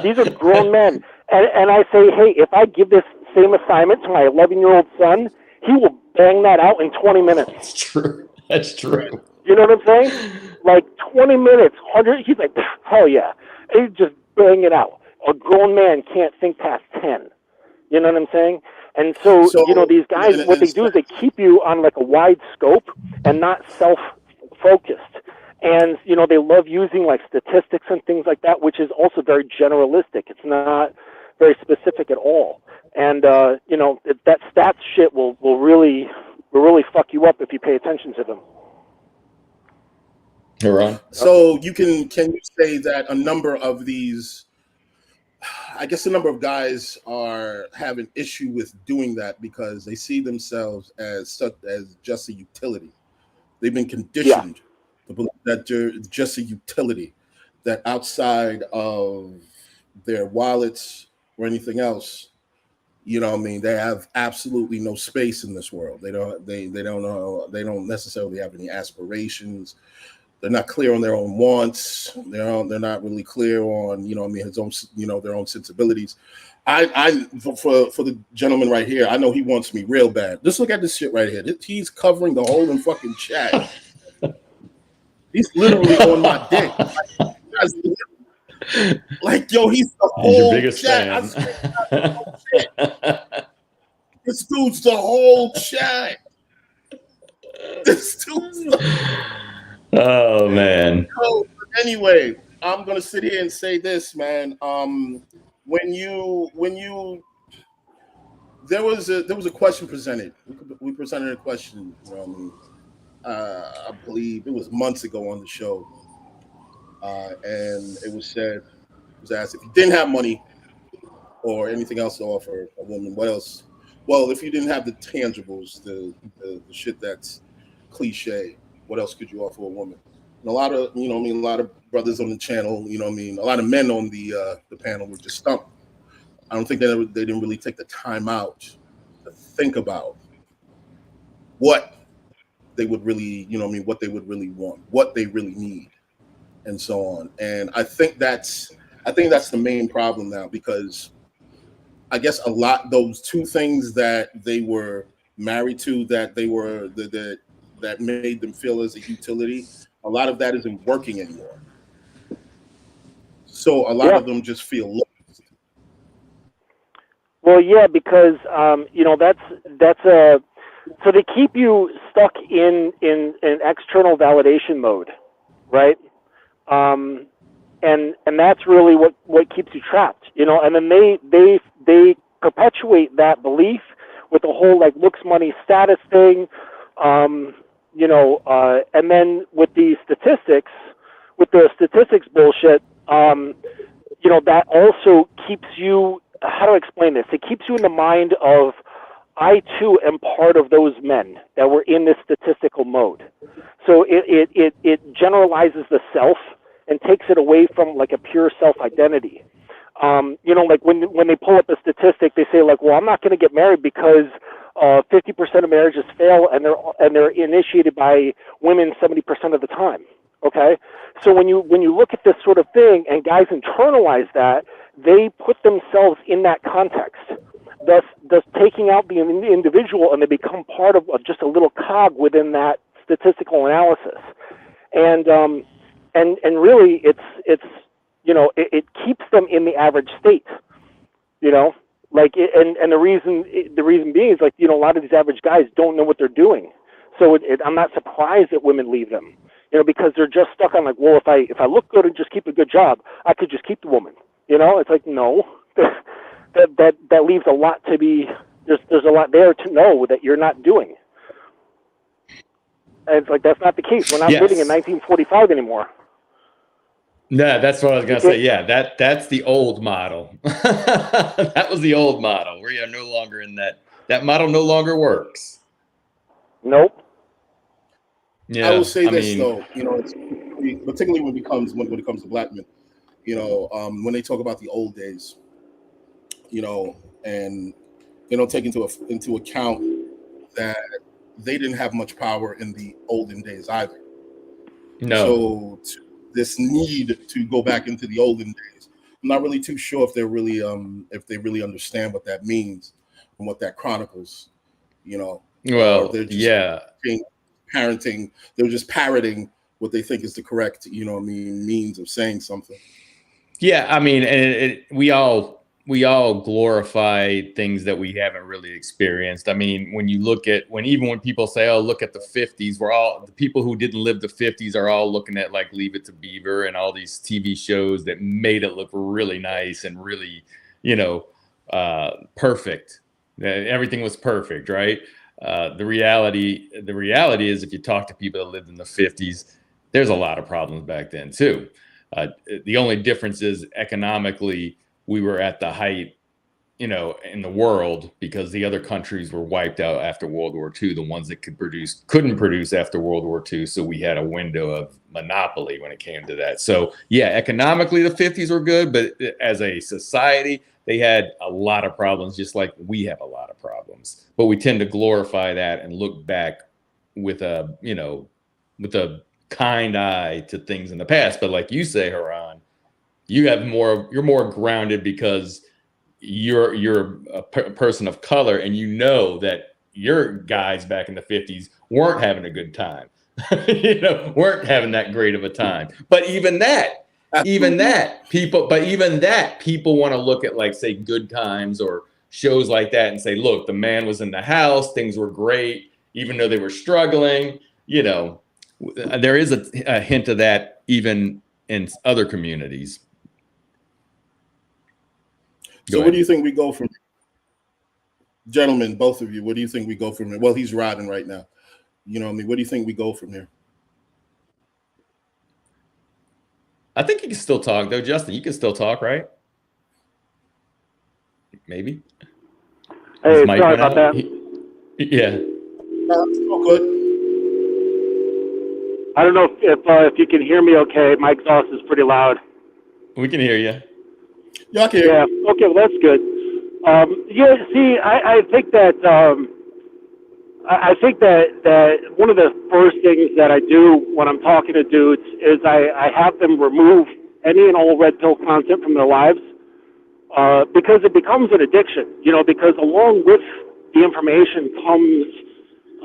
These are grown men. And I say, hey, if I give this same assignment to my 11-year-old son, he will bang that out in 20 minutes. That's true. That's true. You know what I'm saying? Like 20 minutes, 100, he's like, hell yeah. And he's just bang it out. A grown man can't think past 10. You know what I'm saying? And so these guys, what they do is they keep you on like a wide scope and not self-focused. And, they love using like statistics and things like that, which is also very generalistic. It's not very specific at all. And, that stats shit will really fuck you up if you pay attention to them. All right. So can you say that a number of these, I guess a number of guys have an issue with doing that because they see themselves as just a utility. They've been conditioned to believe that they're just a utility, that outside of their wallets or anything else, they have absolutely no space in this world. They don't necessarily have any aspirations. they're not clear on their own wants. They're not really clear on, his own, their own sensibilities. For the gentleman right here, I know he wants me real bad. Just look at this shit right here. He's covering the whole in fucking chat. He's literally on my dick. Like, yo, he's the whole chat. I swear to God, shit. This dude's the whole chat. This dude's Oh man. So, anyway, I'm gonna sit here and say this, man. When you there was a question presented. We presented a question. I believe it was months ago on the show, and it was asked if you didn't have money or anything else to offer a woman, what else? Well, if you didn't have the tangibles, the shit that's cliche, what else could you offer a woman? And a lot of a lot of brothers on the channel, a lot of men on the panel were just stumped. I don't think they didn't really take the time out to think about what they would really, what they would really want, what they really need, and so on. And I think that's the main problem now, because I guess those two things that they were married to, that that made them feel as a utility, a lot of that isn't working anymore. So a lot of them just feel lost. Well, yeah, because so they keep you stuck in external validation mode, right? And that's really what keeps you trapped, and then they perpetuate that belief with the whole like looks, money, status thing, and then with the statistics bullshit, that also keeps you, how do I explain this? It keeps you in the mind of, I too am part of those men that were in this statistical mode. So it generalizes the self and takes it away from like a pure self identity. Like when they pull up a statistic, they say like, well, I'm not going to get married because 50% of marriages fail, and they're initiated by women 70% of the time. Okay, so when you look at this sort of thing, and guys internalize that, they put themselves in that context, thus taking out the individual, and they become part of just a little cog within that statistical analysis. And really, it's it keeps them in the average state. And the reason being is, like, a lot of these average guys don't know what they're doing. So I'm not surprised that women leave them, because they're just stuck on like, well, if I look good and just keep a good job, I could just keep the woman. It's like, no, that leaves a lot to be. There's a lot there to know that you're not doing. And it's like, that's not the case. We're not living in 1945 anymore. No, that's what I was gonna say. Yeah, that's the old model. That was the old model. We are no longer in that. That model no longer works. Nope. Yeah, I will say though, it's, particularly when it comes to black men, when they talk about the old days, and they don't take into account that they didn't have much power in the olden days either. No. So this need to go back into the olden days, I'm not really too sure if they really understand what that means and what that chronicles. Well, they're just parenting. They're just parroting what they think is the correct, means of saying something. Yeah, I mean, and we all glorify things that we haven't really experienced. I mean, when you look at even when people say, "Oh, look at the 50s," the people who didn't live the 50s are all looking at like Leave It to Beaver and all these TV shows that made it look really nice and really, perfect. Everything was perfect, right? The reality is, if you talk to people that lived in the 50s, there's a lot of problems back then too. The only difference is economically, we were at the height, in the world, because the other countries were wiped out after World War II. The ones that couldn't produce after World War II. So we had a window of monopoly when it came to that. So yeah, economically, the 50s were good, but as a society, they had a lot of problems, just like we have a lot of problems. But we tend to glorify that and look back with a kind eye to things in the past. But like you say, Haran, you're more grounded because you're a person of color, and you know that your guys back in the 50s weren't having a good time. Weren't having that great of a time. But even that people want to look at, like, say, Good Times or shows like that and say, look, the man was in the house, things were great, even though they were struggling. There is a hint of that even in other communities. So where do you think we go from, gentlemen, both of you, where do you think we go from here? Well, he's riding right now. You know what I mean? What do you think we go from here? I think you can still talk, though. Justin, you can still talk, right? Maybe. Hey, sorry about that. Yeah. Still good. I don't know if you can hear me okay. My exhaust is pretty loud. We can hear you. Yeah, I can hear you. Yeah, okay, well, that's good. See, I think that one of the first things that I do when I'm talking to dudes is I have them remove any and all red pill content from their lives, because it becomes an addiction, because along with the information comes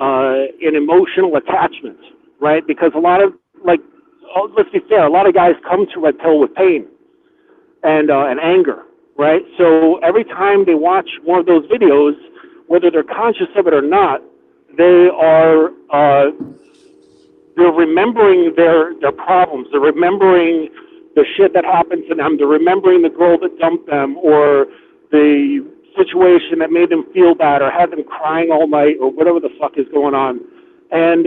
an emotional attachment, right? Because a lot of, let's be fair, a lot of guys come to red pill with pain and anger, right? So every time they watch one of those videos, whether they're conscious of it or not, they're remembering their problems. They're remembering the shit that happened to them. They're remembering the girl that dumped them, or the situation that made them feel bad, or had them crying all night, or whatever the fuck is going on. And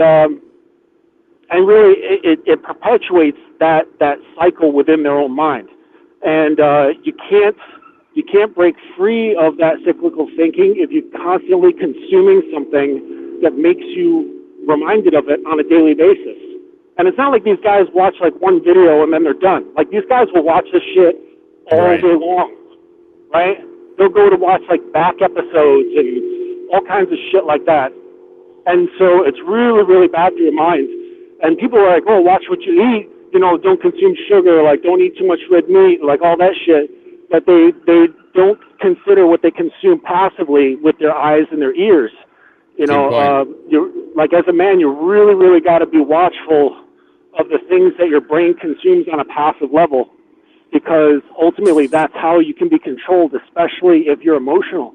really, it perpetuates that cycle within their own mind. And you can't break free of that cyclical thinking if you're constantly consuming something that makes you reminded of it on a daily basis. And it's not like these guys watch like one video and then they're done. Like, these guys will watch this shit all day long, right? They'll go to watch like back episodes and all kinds of shit like that. And so it's really, really bad for your mind. And people are like, oh, watch what you eat, don't consume sugar, like don't eat too much red meat, like all that shit. But they don't consider what they consume passively with their eyes and their ears. You're like, as a man, you really, really got to be watchful of the things that your brain consumes on a passive level, because ultimately that's how you can be controlled, especially if you're emotional.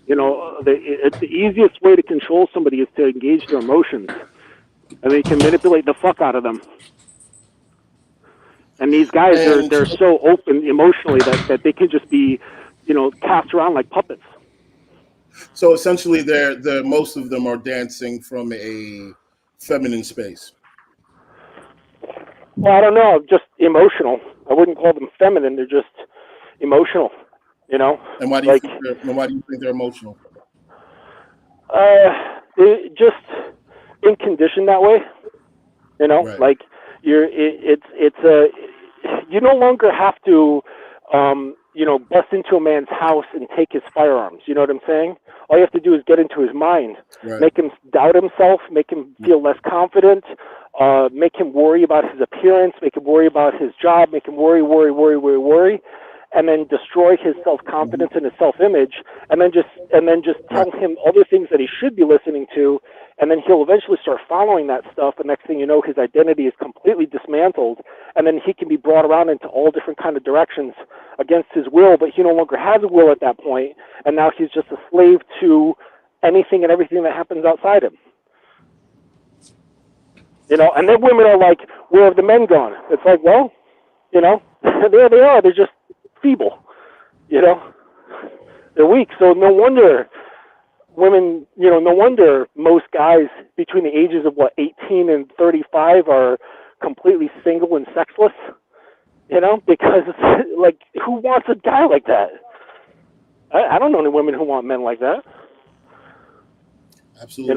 It's the easiest way to control somebody is to engage their emotions, and then you can manipulate the fuck out of them. And these guys, they're so open emotionally that they can just be, cast around like puppets. So essentially, they're most of them are dancing from a feminine space. Well, I don't know, just emotional. I wouldn't call them feminine. They're just emotional, And why do you think they're emotional? They just been conditioned that way, Right. Like you no longer have to, bust into a man's house and take his firearms. You know what I'm saying? All you have to do is get into his mind, Right. Make him doubt himself, make him feel less confident, make him worry about his appearance, make him worry about his job, make him worry, and then destroy his self-confidence and his self-image, and then just tell him other things that he should be listening to, and then he'll eventually start following that stuff. The next thing you know, his identity is completely dismantled, and then he can be brought around into all different kind of directions against his will, but he no longer has a will at that point, and now he's just a slave to anything and everything that happens outside him. And then women are like, where have the men gone? It's like, well, there they are. They're just feeble, they're weak. So no wonder women, no wonder most guys between the ages of 18 and 35 are completely single and sexless, because it's like, who wants a guy like that? I don't know any women who want men like that. Absolutely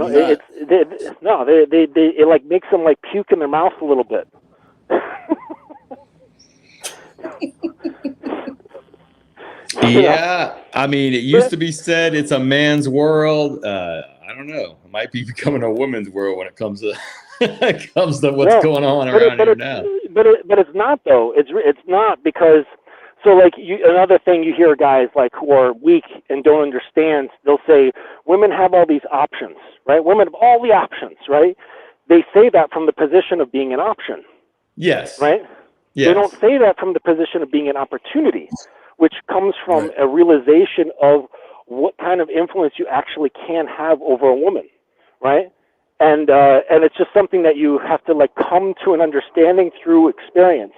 not. It like makes them like puke in their mouth a little bit. Yeah, I mean, it used to be said it's a man's world. I don't know. It might be becoming a woman's world when it comes to comes to what's going on around here now. But it's not though. It's not because so like another thing you hear guys like who are weak and don't understand. They'll say women have all these options, right? Women have all the options, right? They say that from the position of being an option. Yes. Right. Yes. They don't say that from the position of being an opportunity, which comes from a realization of what kind of influence you actually can have over a woman, right? And it's just something that you have to like come to an understanding through experience.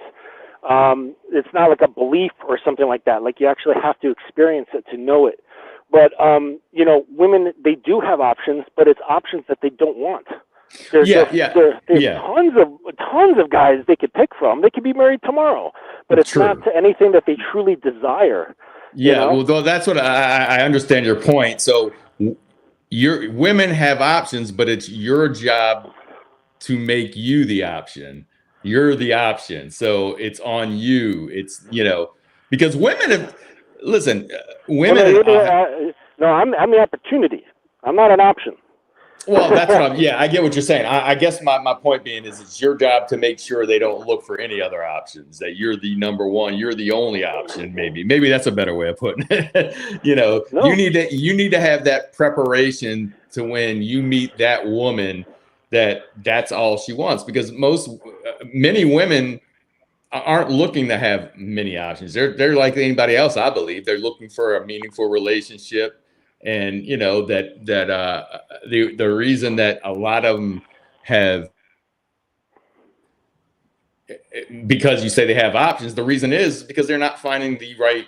It's not like a belief or something like that. Like you actually have to experience it to know it. But you know, women, they do have options, but it's options that they don't want. There's tons of guys they could pick from. They could be married tomorrow, but it's not to anything that they truly desire. Yeah, well, though that's what I understand your point. So your women have options, but it's your job to make you the option. You're the option, so it's on you. It's because women have women. I'm the opportunity. I'm not an option. Well, that's what I get what you're saying. I guess my point being is it's your job to make sure they don't look for any other options, that you're the number one, you're the only option. Maybe that's a better way of putting it. You need to have that preparation to when you meet that woman that's all she wants, because many women aren't looking to have many options. They're like anybody else, I believe. They're looking for a meaningful relationship. And the reason that a lot of them have, because you say they have options, the reason is because they're not finding the right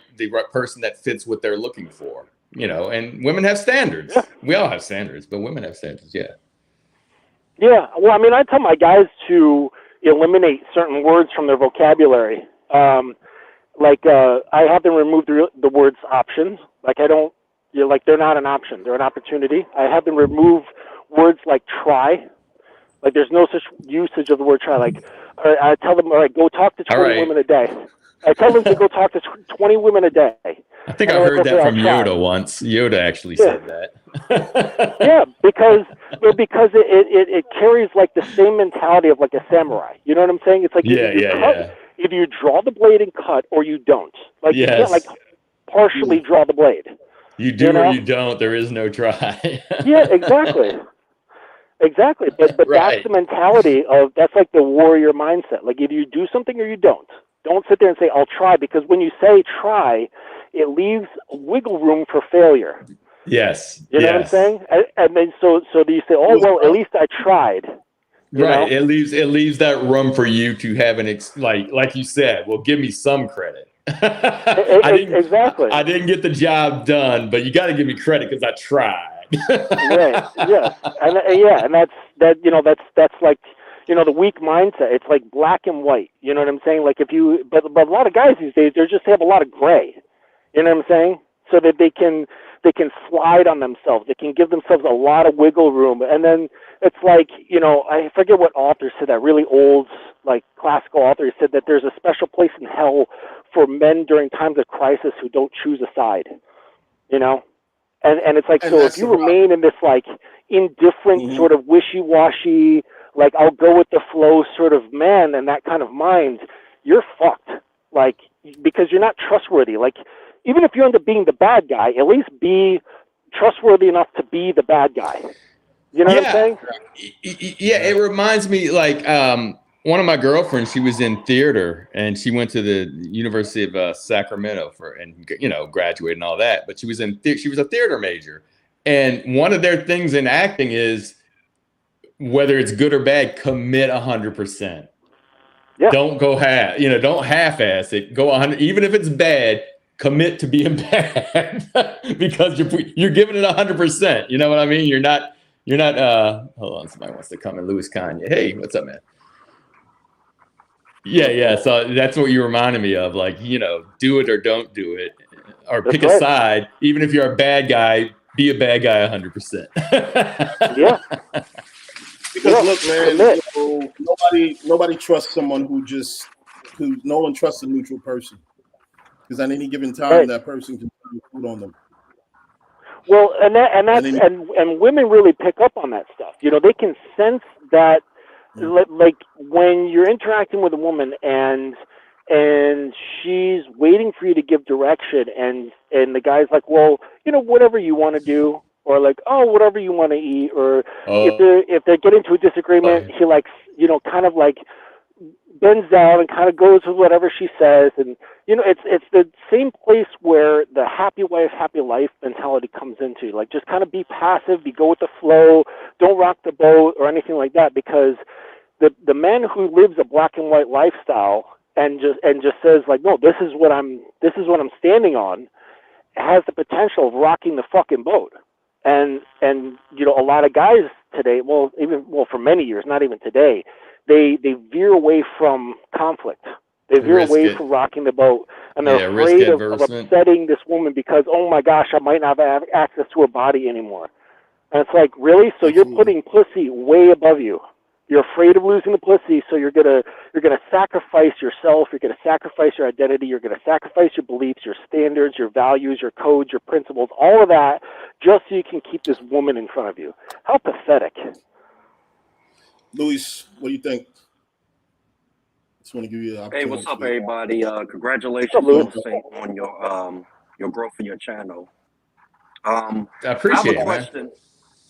person that fits what they're looking for. And women have standards. Yeah. We all have standards, but women have standards. Yeah. Yeah. Well, I mean, I tell my guys to eliminate certain words from their vocabulary. I have them remove the words options. Like I don't. They're not an option. They're an opportunity. I have them remove words like try. Like there's no such usage of the word try. Like I tell them, all right, go talk to 20 women a day. I tell them to go talk to 20 women a day. I think I heard that from Yoda once. Yoda actually said that. Yeah, because it carries like the same mentality of like a samurai. You know what I'm saying? It's like either you draw the blade and cut or you don't. Like you can't like partially draw the blade. You do or you don't. There is no try. Yeah, exactly. Exactly. But that's the mentality that's like the warrior mindset. Like either you do something or you don't. Don't sit there and say, I'll try, because when you say try, it leaves wiggle room for failure. Yes. You know what I'm saying? And then so you say, oh, well, at least I tried. Right. It leaves that room for you to have like you said, well, give me some credit. Exactly. I didn't get the job done, but you got to give me credit because I tried. Right. Yes. And that's like the weak mindset. It's like black and white. You know what I'm saying? Like but a lot of guys these days, they just have a lot of gray. You know what I'm saying? So that they can slide on themselves. They can give themselves a lot of wiggle room, and then it's like I forget what author said that. Really old, like classical author said that there's a special place in hell for men during times of crisis who don't choose a side, and it's like, so if you remain in this like indifferent sort of wishy-washy, like I'll go with the flow sort of man and that kind of mind, you're fucked. Like, because you're not trustworthy. Like, even if you end up being the bad guy, at least be trustworthy enough to be the bad guy. You know what I'm saying? Yeah, it reminds me like one of my girlfriends, she was in theater and she went to the University of Sacramento and graduated and all that. But she was she was a theater major, and one of their things in acting is whether it's good or bad, commit 100%. Yeah. Don't go don't half-ass it. Go 100, even if it's bad. Commit to being bad because you're giving it 100%. You know what I mean? You're not. Hold on, somebody wants to come in. Louis Kanye. Hey, what's up, man? Yeah. So that's what you reminded me of. Like, do it or don't do it, or pick a side. Even if you're a bad guy, be a bad guy 100%. Yeah. Because look, man, nobody trusts someone who no one trusts a neutral person. Because at any given time, that person can turn food on them. Well, and women really pick up on that stuff. They can sense that like when you're interacting with a woman and she's waiting for you to give direction, and the guy's like, well, whatever you want to do, or like, oh, whatever you want to eat, or if they get into a disagreement, he likes, kind of like bends down and kind of goes with whatever she says. And it's the same place where the happy wife happy life mentality comes into, like, just kind of be passive, go with the flow, don't rock the boat or anything like that, because the man who lives a black and white lifestyle and just says, like, no, this is what I'm standing on, has the potential of rocking the fucking boat. And a lot of guys today, for many years, not even today, they veer away from conflict. They veer away from rocking the boat, and they're afraid of upsetting this woman because, oh my gosh, I might not have access to her body anymore. And it's like, really? So you're putting pussy way above you. You're afraid of losing the pussy, so you're gonna sacrifice yourself. You're gonna sacrifice your identity. You're gonna sacrifice your beliefs, your standards, your values, your codes, your principles, all of that, just so you can keep this woman in front of you. How pathetic. Luis, what do you think? Just want to give you the opportunity. Hey, what's up, everybody? Congratulations on your growth in your channel. I appreciate I have a it, question.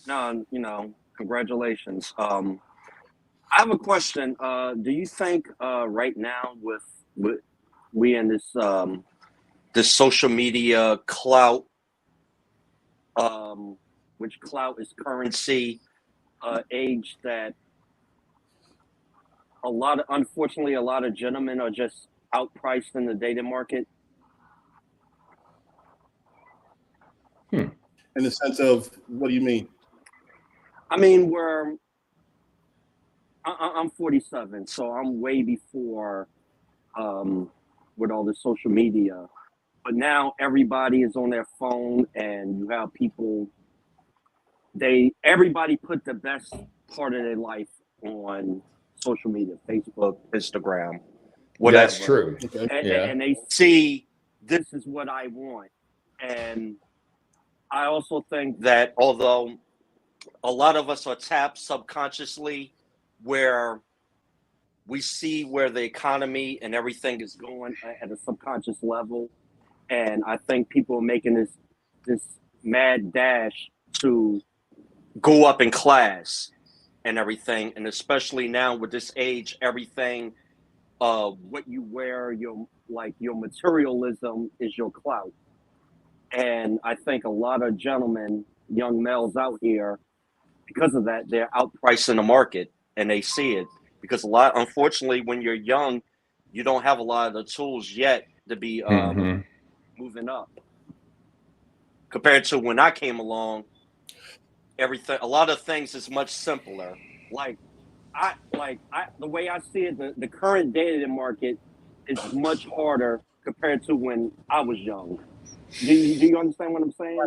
Man. No, congratulations. I have a question. Do you think right now with we in this social media clout, which clout is currency, age, that unfortunately a lot of gentlemen are just outpriced in the dating market? In the sense of, what do you mean? I mean, I'm 47, so I'm way before with all the social media. But now everybody is on their phone, and you have people. Everybody put the best part of their life on social media, Facebook, Instagram, whatever. That's true. Okay. And they see, this is what I want. And I also think that although a lot of us are tapped subconsciously, where we see where the economy and everything is going at a subconscious level, and I think people are making this mad dash to go up in class and everything, and especially now with this age, everything, what you wear, your materialism is your clout. And I think a lot of gentlemen, young males out here, because of that, they're outpriced in the market, and they see it. Because unfortunately, when you're young, you don't have a lot of the tools yet to be moving up. Compared to when I came along, a lot of things is much simpler. The way I see it, the current dating market is much harder compared to when I was young. Do you understand what I'm saying?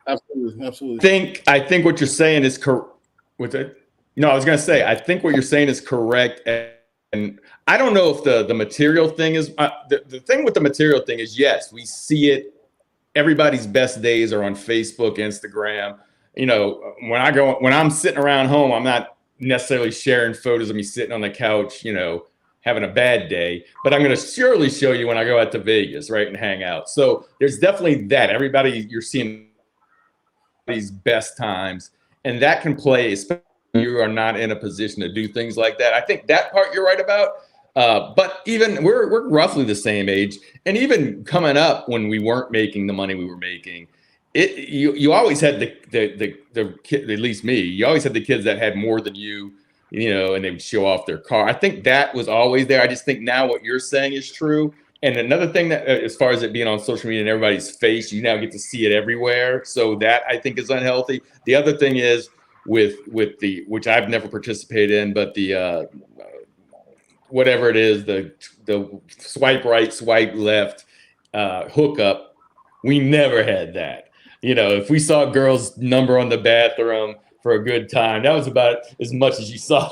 Absolutely. I think what you're saying is correct. No, I was going to say, I think what you're saying is correct. And I don't know if the material thing is, the thing with the material thing is, yes, we see it. Everybody's best days are on Facebook, Instagram. When I'm sitting around home, I'm not necessarily sharing photos of me sitting on the couch, having a bad day, but I'm going to surely show you when I go out to Vegas, right, and hang out. So there's definitely that. Everybody, you're seeing these best times, and that can play, especially when you are not in a position to do things like that. I think that part you're right about. But even we're roughly the same age, and even coming up when we weren't making the money we were making, you always had the kid, at least me, you always had the kids that had more than you, and they would show off their car. I think that was always there. I just think now what you're saying is true. And another thing that, as far as it being on social media and everybody's face, you now get to see it everywhere. So that I think is unhealthy. The other thing is with which I've never participated in, but the whatever it is, the swipe right, swipe left hookup, we never had that. If we saw a girl's number on the bathroom for a good time, that was about as much as you saw.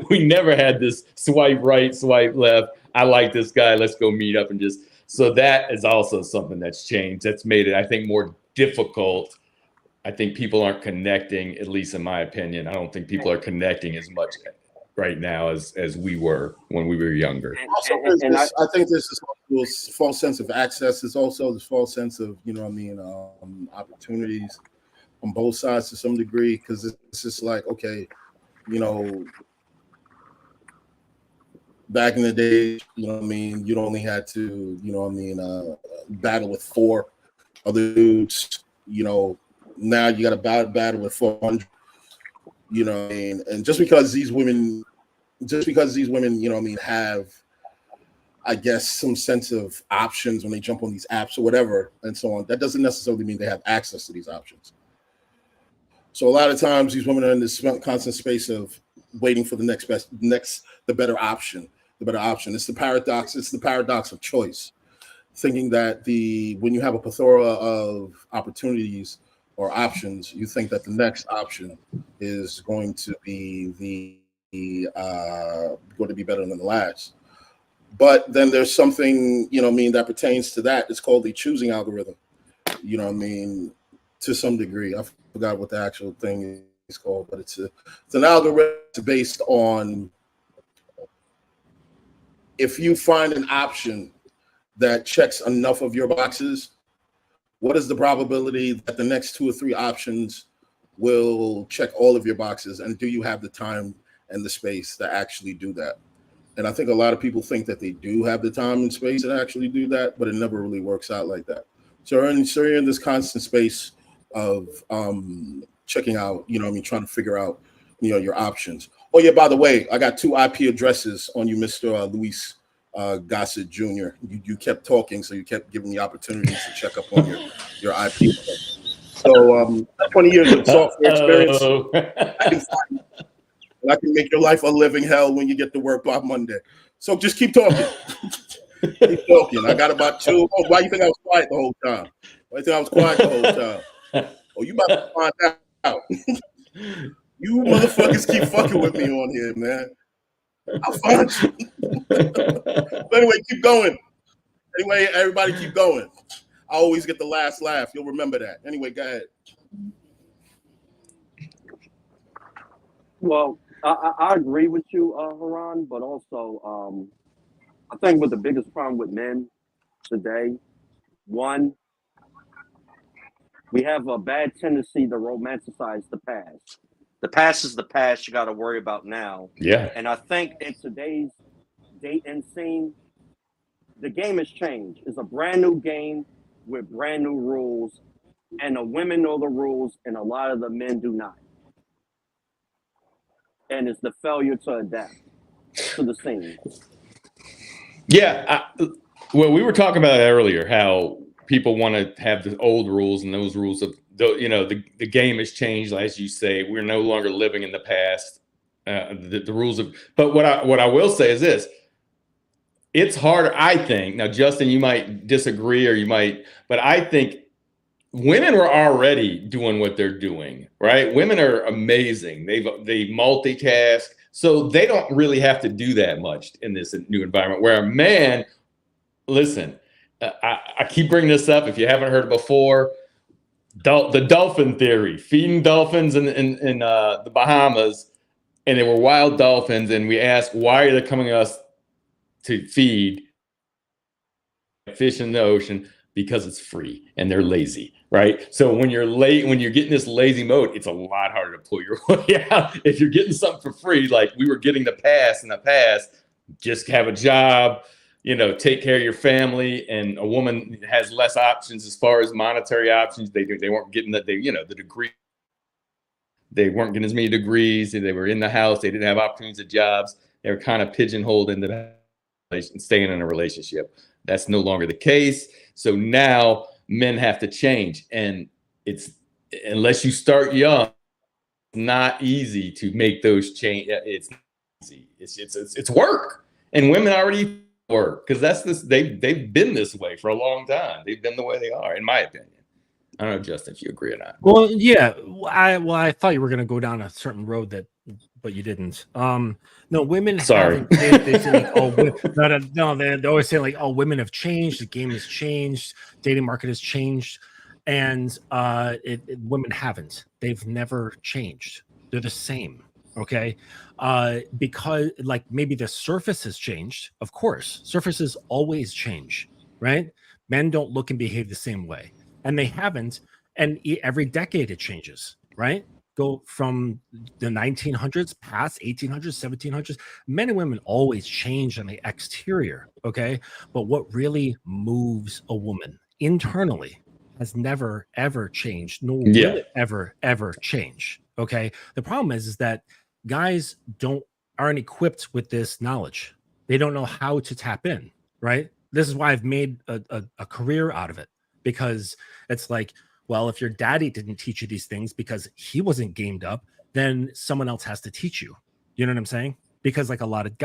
We never had this swipe right, swipe left. I like this guy, let's go meet up and so that is also something that's changed. That's made it, I think, more difficult. I think people aren't connecting, at least in my opinion. I don't think people are connecting as much right now as we were when we were younger. Also, I think there's this false sense of access. There's also this false sense of, opportunities on both sides to some degree, because it's just like, okay, back in the day, you'd only had to, battle with 4 other dudes, now you got to battle with 400, and just because these women, have, I guess, some sense of options when they jump on these apps or whatever and so on, that doesn't necessarily mean they have access to these options. So a lot of times these women are in this constant space of waiting for the better option. It's the paradox. It's the paradox of choice, thinking that when you have a plethora of opportunities or options, you think that the next option is going to be going to be better than the last. But then there's something, that pertains to that. It's called the choosing algorithm. To some degree, I forgot what the actual thing is called, but it's an algorithm based on, if you find an option that checks enough of your boxes, what is the probability that the next 2 or 3 options will check all of your boxes? And do you have the time and the space to actually do that? And I think a lot of people think that they do have the time and space to actually do that, but it never really works out like that. So you're in this constant space of checking out, trying to figure out, your options. Oh yeah, by the way, I got 2 IP addresses on you, Mr. Luis Gossett Jr. You kept talking, so you kept giving me opportunities to check up on your IP. So 20 years of software experience. I can make your life a living hell when you get to work by Monday. So just keep talking. Keep talking. I got about 2. Oh, why you think I was quiet the whole time? Why you think I was quiet the whole time? Oh, you about to find out. You motherfuckers keep fucking with me on here, man. I'll find you. But anyway, keep going. Anyway, everybody keep going. I always get the last laugh. You'll remember that. Anyway, go ahead. Well, I agree with you, Haran, but also I think what the biggest problem with men today, one, we have a bad tendency to romanticize the past. The past is the past. You got to worry about now. Yeah. And I think in today's dating scene, the game has changed. It's a brand new game with brand new rules, and the women know the rules, and a lot of the men do not. And it's the failure to adapt to the scene. Yeah. Well, we were talking about earlier how people want to have the old rules, and those rules of the game has changed. As you say, we're no longer living in the past. The rules of, but what I will say is this: it's harder, I think. Now, Justin, you might disagree, but I think women were already doing what they're doing, right? Women are amazing. They multitask, so they don't really have to do that much in this new environment. Where a man, listen, I keep bringing this up. If you haven't heard it before, the dolphin theory, feeding dolphins in the Bahamas, and they were wild dolphins, and we asked, why are they coming to us to feed fish in the ocean? Because it's free and they're lazy, right? So when you're getting this lazy mode, it's a lot harder to pull your way out. If you're getting something for free, like we were getting in the past, just have a job, take care of your family. And a woman has less options as far as monetary options. They weren't getting the degree. They weren't getting as many degrees. They were in the house. They didn't have opportunities at jobs. They were kind of pigeonholed into that, staying in a relationship. That's no longer the case. So now men have to change, and it's, unless you start young, it's not easy to make those change. It's not easy. It's work, and women already work because that's this. They've been this way for a long time. They've been the way they are, in my opinion. I don't know, Justin, if you agree or not. Well, yeah. I thought you were going to go down a certain road but you didn't. No, women. Sorry. They say like, no. They're always saying like, oh, women have changed. The game has changed. Dating market has changed. and women haven't. They've never changed. They're the same. Okay, because like maybe the surface has changed. Of course, surfaces always change, right? Men don't look and behave the same way, and they haven't. And every decade it changes, right? Go from the 1900s past 1800s, 1700s. Men and women always change on the exterior. Okay, but what really moves a woman internally has never ever changed, nor will Yeah. it ever change. Okay, the problem is that guys aren't equipped with this knowledge. They don't know how to tap in, right? This is why I've made a career out of it, because it's like, well, if your daddy didn't teach you these things because he wasn't gamed up, then someone else has to teach you. You know what I'm saying? Because like a lot of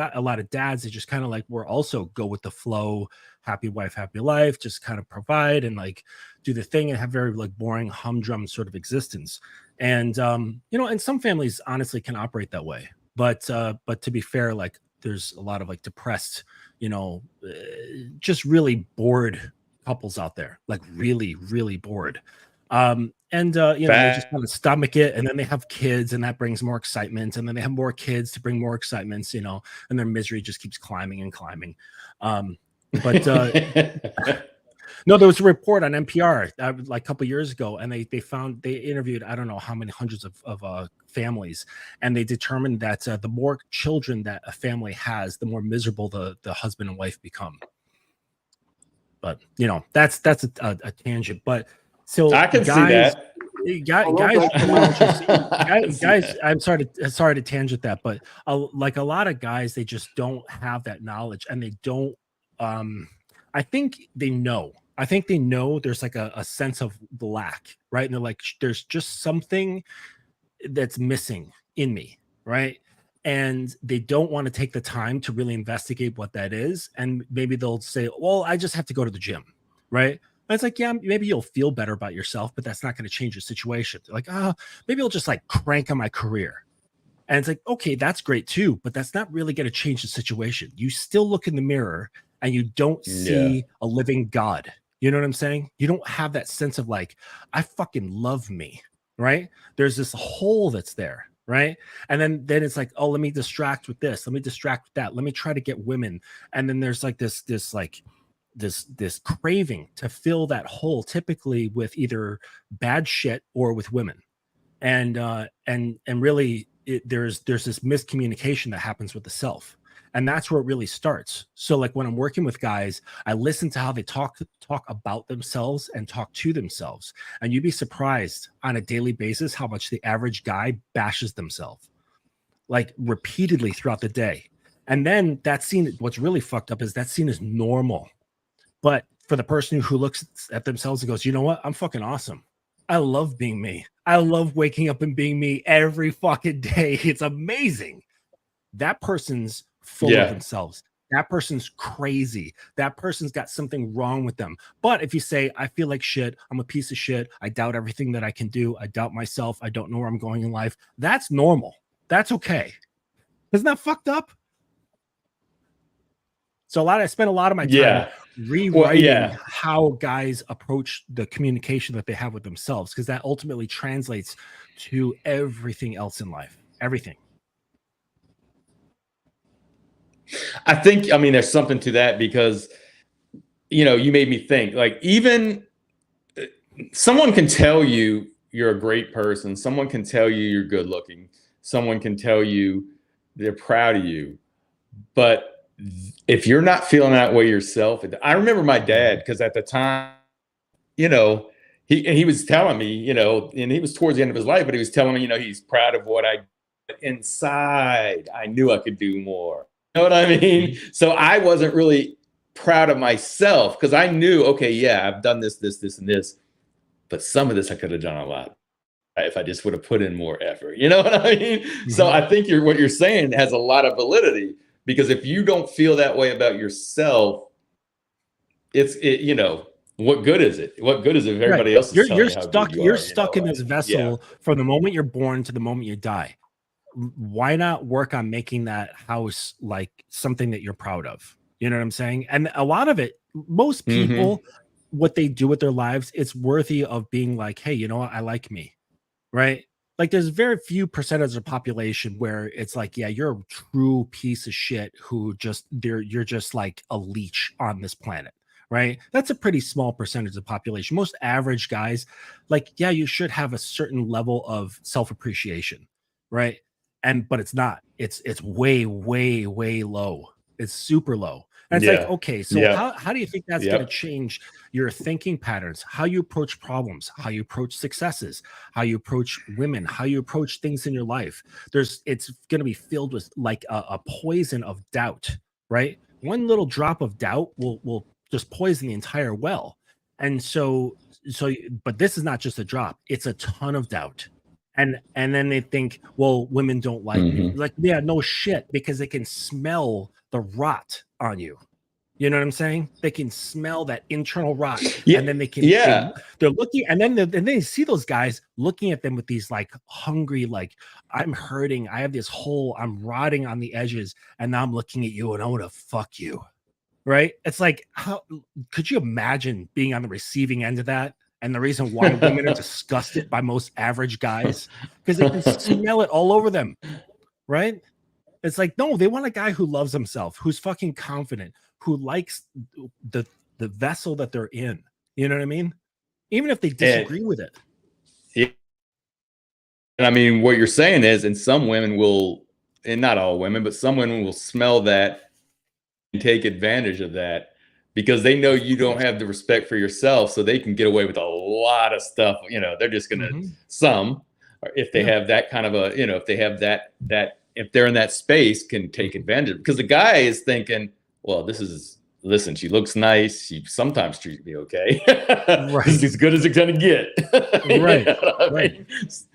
dads, they just kind of like, we're also go with the flow, happy wife, happy life, just kind of provide and like do the thing and have very like boring humdrum sort of existence. And and some families honestly can operate that way. But to be fair, like there's a lot of like depressed, just really bored couples out there, like really, really bored. They just kind of stomach it, and then they have kids, and that brings more excitement, and then they have more kids to bring more excitements, and their misery just keeps climbing and climbing. But no, there was a report on NPR like a couple years ago, and they interviewed I don't know how many hundreds of families, and they determined that the more children that a family has, the more miserable the husband and wife become. But that's a tangent. But so I can see that. Guys, I'm sorry to tangent that, but like a lot of guys, they just don't have that knowledge, and they don't. I think they know. There's like a sense of lack, right? And they're like, there's just something that's missing in me, right? And they don't want to take the time to really investigate what that is. And maybe they'll say, well, I just have to go to the gym, right? And it's like, yeah, maybe you'll feel better about yourself, but that's not going to change your situation. They're like, maybe I'll just like crank on my career. And it's like, okay, that's great too, but that's not really going to change the situation. You still look in the mirror and you don't see a living God. You know what I'm saying? You don't have that sense of like, I fucking love me, right? There's this hole that's there, right? And then it's like, oh, let me distract with this. Let me distract with that. Let me try to get women. And then there's like this craving to fill that hole, typically with either bad shit or with women. And really there's this miscommunication that happens with the self. And that's where it really starts. So like when I'm working with guys, I listen to how they talk about themselves and talk to themselves. And you'd be surprised on a daily basis how much the average guy bashes themselves, like repeatedly throughout the day. And then that scene, what's really fucked up is that scene is normal. But for the person who looks at themselves and goes, you know what? I'm fucking awesome. I love being me. I love waking up and being me every fucking day. It's amazing. That person's full of themselves. That person's crazy. That person's got something wrong with them. But if you say, I feel like shit, I'm a piece of shit, I doubt everything that I can do, I doubt myself, I don't know where I'm going in life, that's normal. That's okay. Isn't that fucked up? So I spent a lot of my time rewriting how guys approach the communication that they have with themselves, because that ultimately translates to everything else in life. Everything. I think, there's something to that, because, you made me think, like, even someone can tell you you're a great person. Someone can tell you you're good looking. Someone can tell you they're proud of you. But if you're not feeling that way yourself, I remember my dad, because at the time, he was telling me, and he was towards the end of his life, but he was telling me, he's proud of what I did. Inside, I knew I could do more. You know what I mean? So I wasn't really proud of myself, because I knew, okay, yeah, I've done this, and this, but some of this I could have done a lot if I just would have put in more effort. You know what I mean? Mm-hmm. So I think what you're saying has a lot of validity, because if you don't feel that way about yourself, what good is it? What good is it if everybody else is telling you how good you are? You're stuck in this vessel from the moment you're born to the moment you die. Why not work on making that house like something that you're proud of? You know what I'm saying? And a lot of it, most people what they do with their lives, it's worthy of being like, hey, you know what, I like me, right? Like there's very few percentage of the population where it's like, yeah, you're a true piece of shit who just you're just like a leech on this planet, right? That's a pretty small percentage of the population. Most average guys, like, yeah, you should have a certain level of self-appreciation, right? But it's not. It's way, way, way low. It's super low. And it's like, Yeah. okay, so Yeah. how do you think that's Yep. going to change your thinking patterns, how you approach problems, how you approach successes, how you approach women, how you approach things in your life? It's going to be filled with like a poison of doubt, right? One little drop of doubt will just poison the entire well. And but this is not just a drop, it's a ton of doubt. And then they think, well, women don't like me. Mhm. Like, yeah, no shit, because they can smell the rot on you. You know what I'm saying? They can smell that internal rot, Yeah. and then Yeah. they're looking, and then they see those guys looking at them with these like hungry, like, I'm hurting, I have this hole, I'm rotting on the edges, and now I'm looking at you and I want to fuck you, right? It's like, how could you imagine being on the receiving end of that? And the reason why women are disgusted by most average guys, because they can smell it all over them, right? It's like, no, they want a guy who loves himself, who's fucking confident, who likes the vessel that they're in. You know what I mean? Even if they disagree with it. Yeah. And I mean, what you're saying is, and some women will, and not all women, but some women will smell that and take advantage of that because they know you don't have the respect for yourself, so they can get away with a lot of stuff. You know, they're just gonna some, or if they have that kind of a, you know, if they have that if they're in that space, can take advantage, because the guy is thinking, well, listen, she looks nice. She sometimes treats me okay. Right. This is as good as it's gonna get. Right. Right.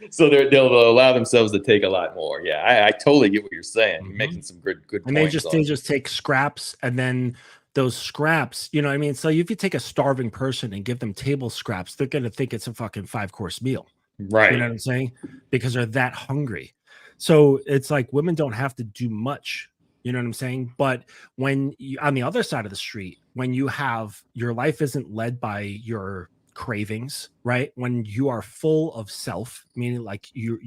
So they'll allow themselves to take a lot more. Yeah, I totally get what you're saying. You're making some good And points. they just take scraps, and then those scraps, you know what I mean? So if you take a starving person and give them table scraps, they're gonna think it's a fucking 5-course meal. Right. You know what I'm saying? Because they're that hungry. So it's like women don't have to do much. You know what I'm saying? But when you, on the other side of the street, when you have your life isn't led by your cravings, right? When you are full of self, meaning like you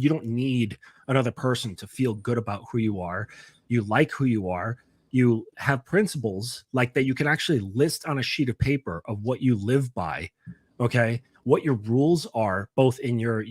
don't need another person to feel good about who you are. You like who you are. You have principles like that you can actually list on a sheet of paper of what you live by. Okay, what your rules are, both in your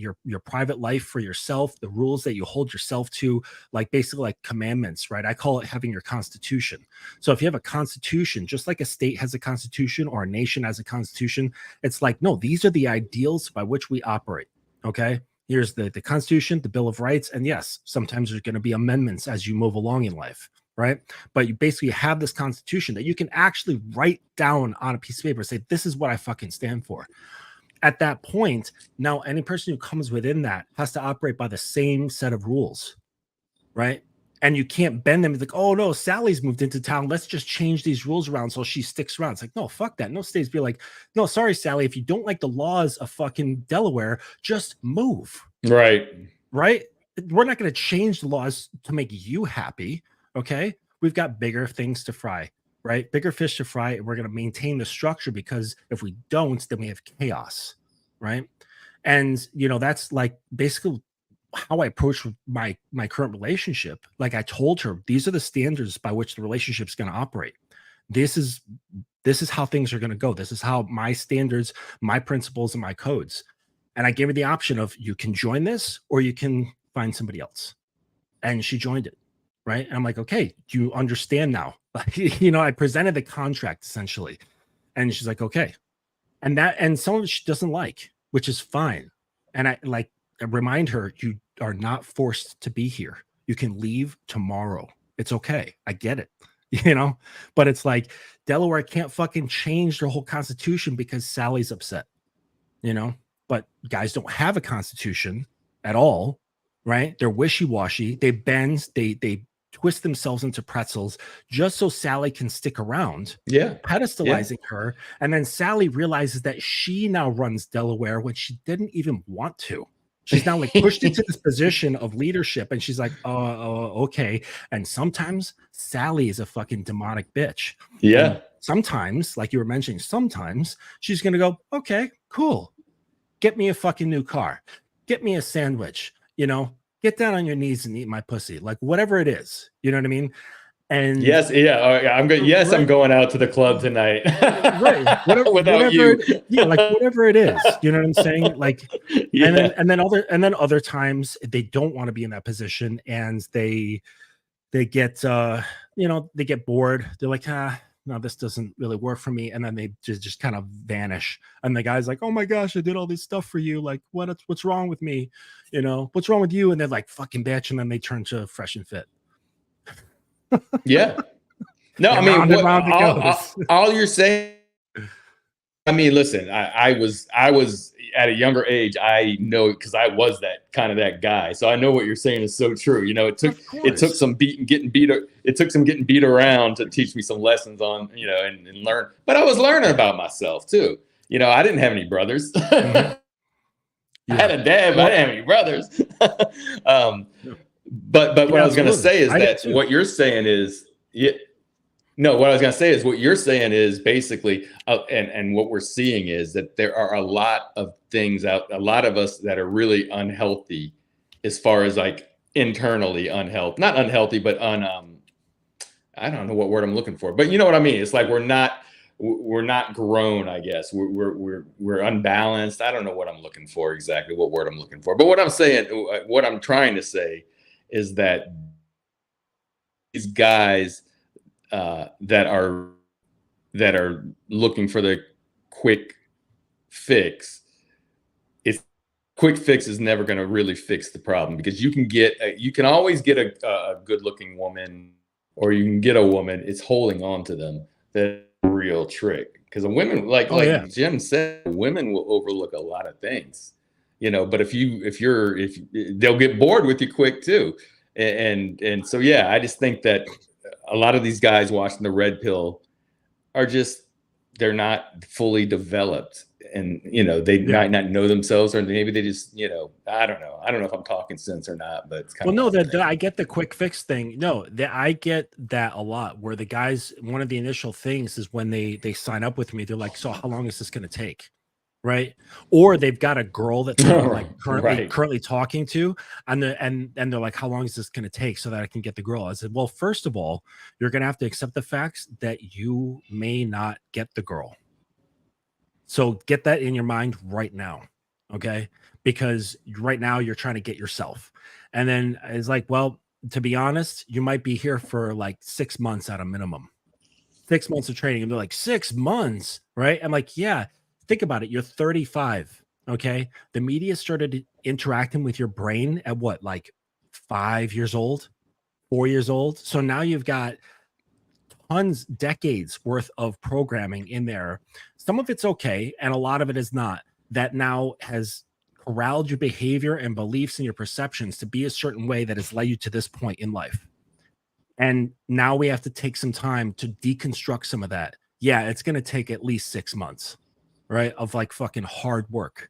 private life for yourself, the rules that you hold yourself to, like basically like commandments, right? I call it having your constitution. So if you have a constitution, just like a state has a constitution or a nation has a constitution, it's like, no, these are the ideals by which we operate. Okay, here's the Constitution, the Bill of Rights, and yes, sometimes there's going to be amendments as you move along in life, right? But you basically have this constitution that you can actually write down on a piece of paper, say, this is what I fucking stand for. At that point, now any person who comes within that has to operate by the same set of rules, right? And you can't bend them. It's like, oh no, Sally's moved into town, let's just change these rules around so she sticks around. It's like, no, fuck that. No, states be like, no, sorry, Sally, if you don't like the laws of fucking Delaware, just move. Right. We're not going to change the laws to make you happy. Okay, we've got bigger things to fry, right? Bigger fish to fry, and we're going to maintain the structure, because if we don't, then we have chaos, right? And you know, that's like basically how I approach my current relationship. Like I told her, these are the standards by which the relationship is going to operate. This is how things are going to go. This is how my standards, my principles, and my codes. And I gave her the option of, you can join this or you can find somebody else. And she joined it. Right. And I'm like, okay, do you understand now? You know, I presented the contract essentially. And she's like, okay. And some of it she doesn't like, which is fine. And I remind her, you are not forced to be here. You can leave tomorrow. It's okay. I get it. You know, but it's like Delaware can't fucking change their whole constitution because Sally's upset, you know, but guys don't have a constitution at all. Right. They're wishy-washy. They bend, they twist themselves into pretzels just so Sally can stick around, pedestalizing her. And then Sally realizes that she now runs Delaware when she didn't even want to. She's now like pushed into this position of leadership, and she's like, oh, okay. And sometimes Sally is a fucking demonic bitch. Yeah. sometimes, like you were mentioning, sometimes she's going to go, okay, cool. Get me a fucking new car. Get me a sandwich, get down on your knees and eat my pussy. Like whatever it is, you know what I mean? And yes, yeah, I'm going. Yes, right, I'm going out to the club tonight. right. Whatever, Without you. like whatever it is, you know what I'm saying? Like, Yeah. and then other times they don't want to be in that position, and they get they get bored. They're like, no, this doesn't really work for me, and then they just kind of vanish. And the guy's like, oh my gosh, I did all this stuff for you. Like, what's wrong with me? What's wrong with you? And they're like, fucking bitch, and then they turn to Fresh and Fit. Yeah. No, I mean, all you're saying. I mean, listen, I was at a younger age. I know because I was that guy. So I know what you're saying is so true. It took some getting beat around to teach me some lessons on, and learn. But I was learning about myself too. I didn't have any brothers. Mm-hmm. I had a dad, but I didn't have any brothers. But what I was going to say is that what you're saying is, what I was going to say is what you're saying is basically, and what we're seeing is that there are a lot of things a lot of us that are really unhealthy as far as like internally unhealthy, not unhealthy, but I don't know what word I'm looking for, but you know what I mean? It's like we're not grown, I guess. We're unbalanced. I don't know what I'm looking for exactly, what word I'm looking for. But what I'm trying to say is that these guys that are looking for the quick fix, quick fix is never going to really fix the problem, because you can always get a good looking woman, or you can get a woman. It's holding on to them that's a real trick, because a women like Jim said, women will overlook a lot of things, but if they'll get bored with you quick too. And so, yeah, I just think that a lot of these guys watching the red pill they're not fully developed, and they might not know themselves, or maybe they just I don't know if I'm talking sense or not, but it's kind of I get the quick fix thing. I get that a lot, where the guys, one of the initial things is when they sign up with me, they're like, so how long is this going to take? Right? Or they've got a girl that they're like currently talking to, and they're like, how long is this going to take so that I can get the girl? I said, well, first of all, you're going to have to accept the facts that you may not get the girl. So get that in your mind right now, okay? Because right now you're trying to get yourself. And then it's like, well, to be honest, you might be here for like 6 months at a minimum. 6 months of training. And they're like, 6 months, right? I'm like, yeah. Think about it. You're 35. Okay. The media started interacting with your brain at what, like 5 years old, 4 years old. So now you've got decades worth of programming in there. Some of it's okay, and a lot of it is not. That now has corralled your behavior and beliefs and your perceptions to be a certain way that has led you to this point in life. And now we have to take some time to deconstruct some of that. Yeah, it's going to take at least 6 months. Right, of like fucking hard work,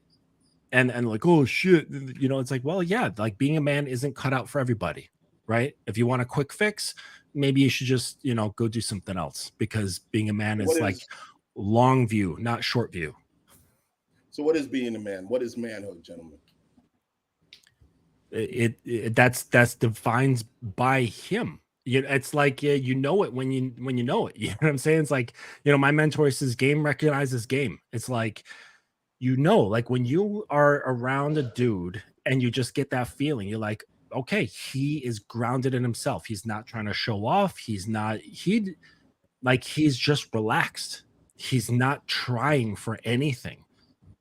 and like, oh shit, it's like, well, yeah, like being a man isn't cut out for everybody, right? If you want a quick fix, maybe you should just go do something else, because being a man is like long view, not short view. So what is being a man? What is manhood, gentlemen? That's defined by him. It's like it when you know it. You know what I'm saying? It's like, my mentor says, game recognizes game. It's like, like when you are around a dude and you just get that feeling, you're like, okay, he is grounded in himself. He's not trying to show off. He's just relaxed. He's not trying for anything,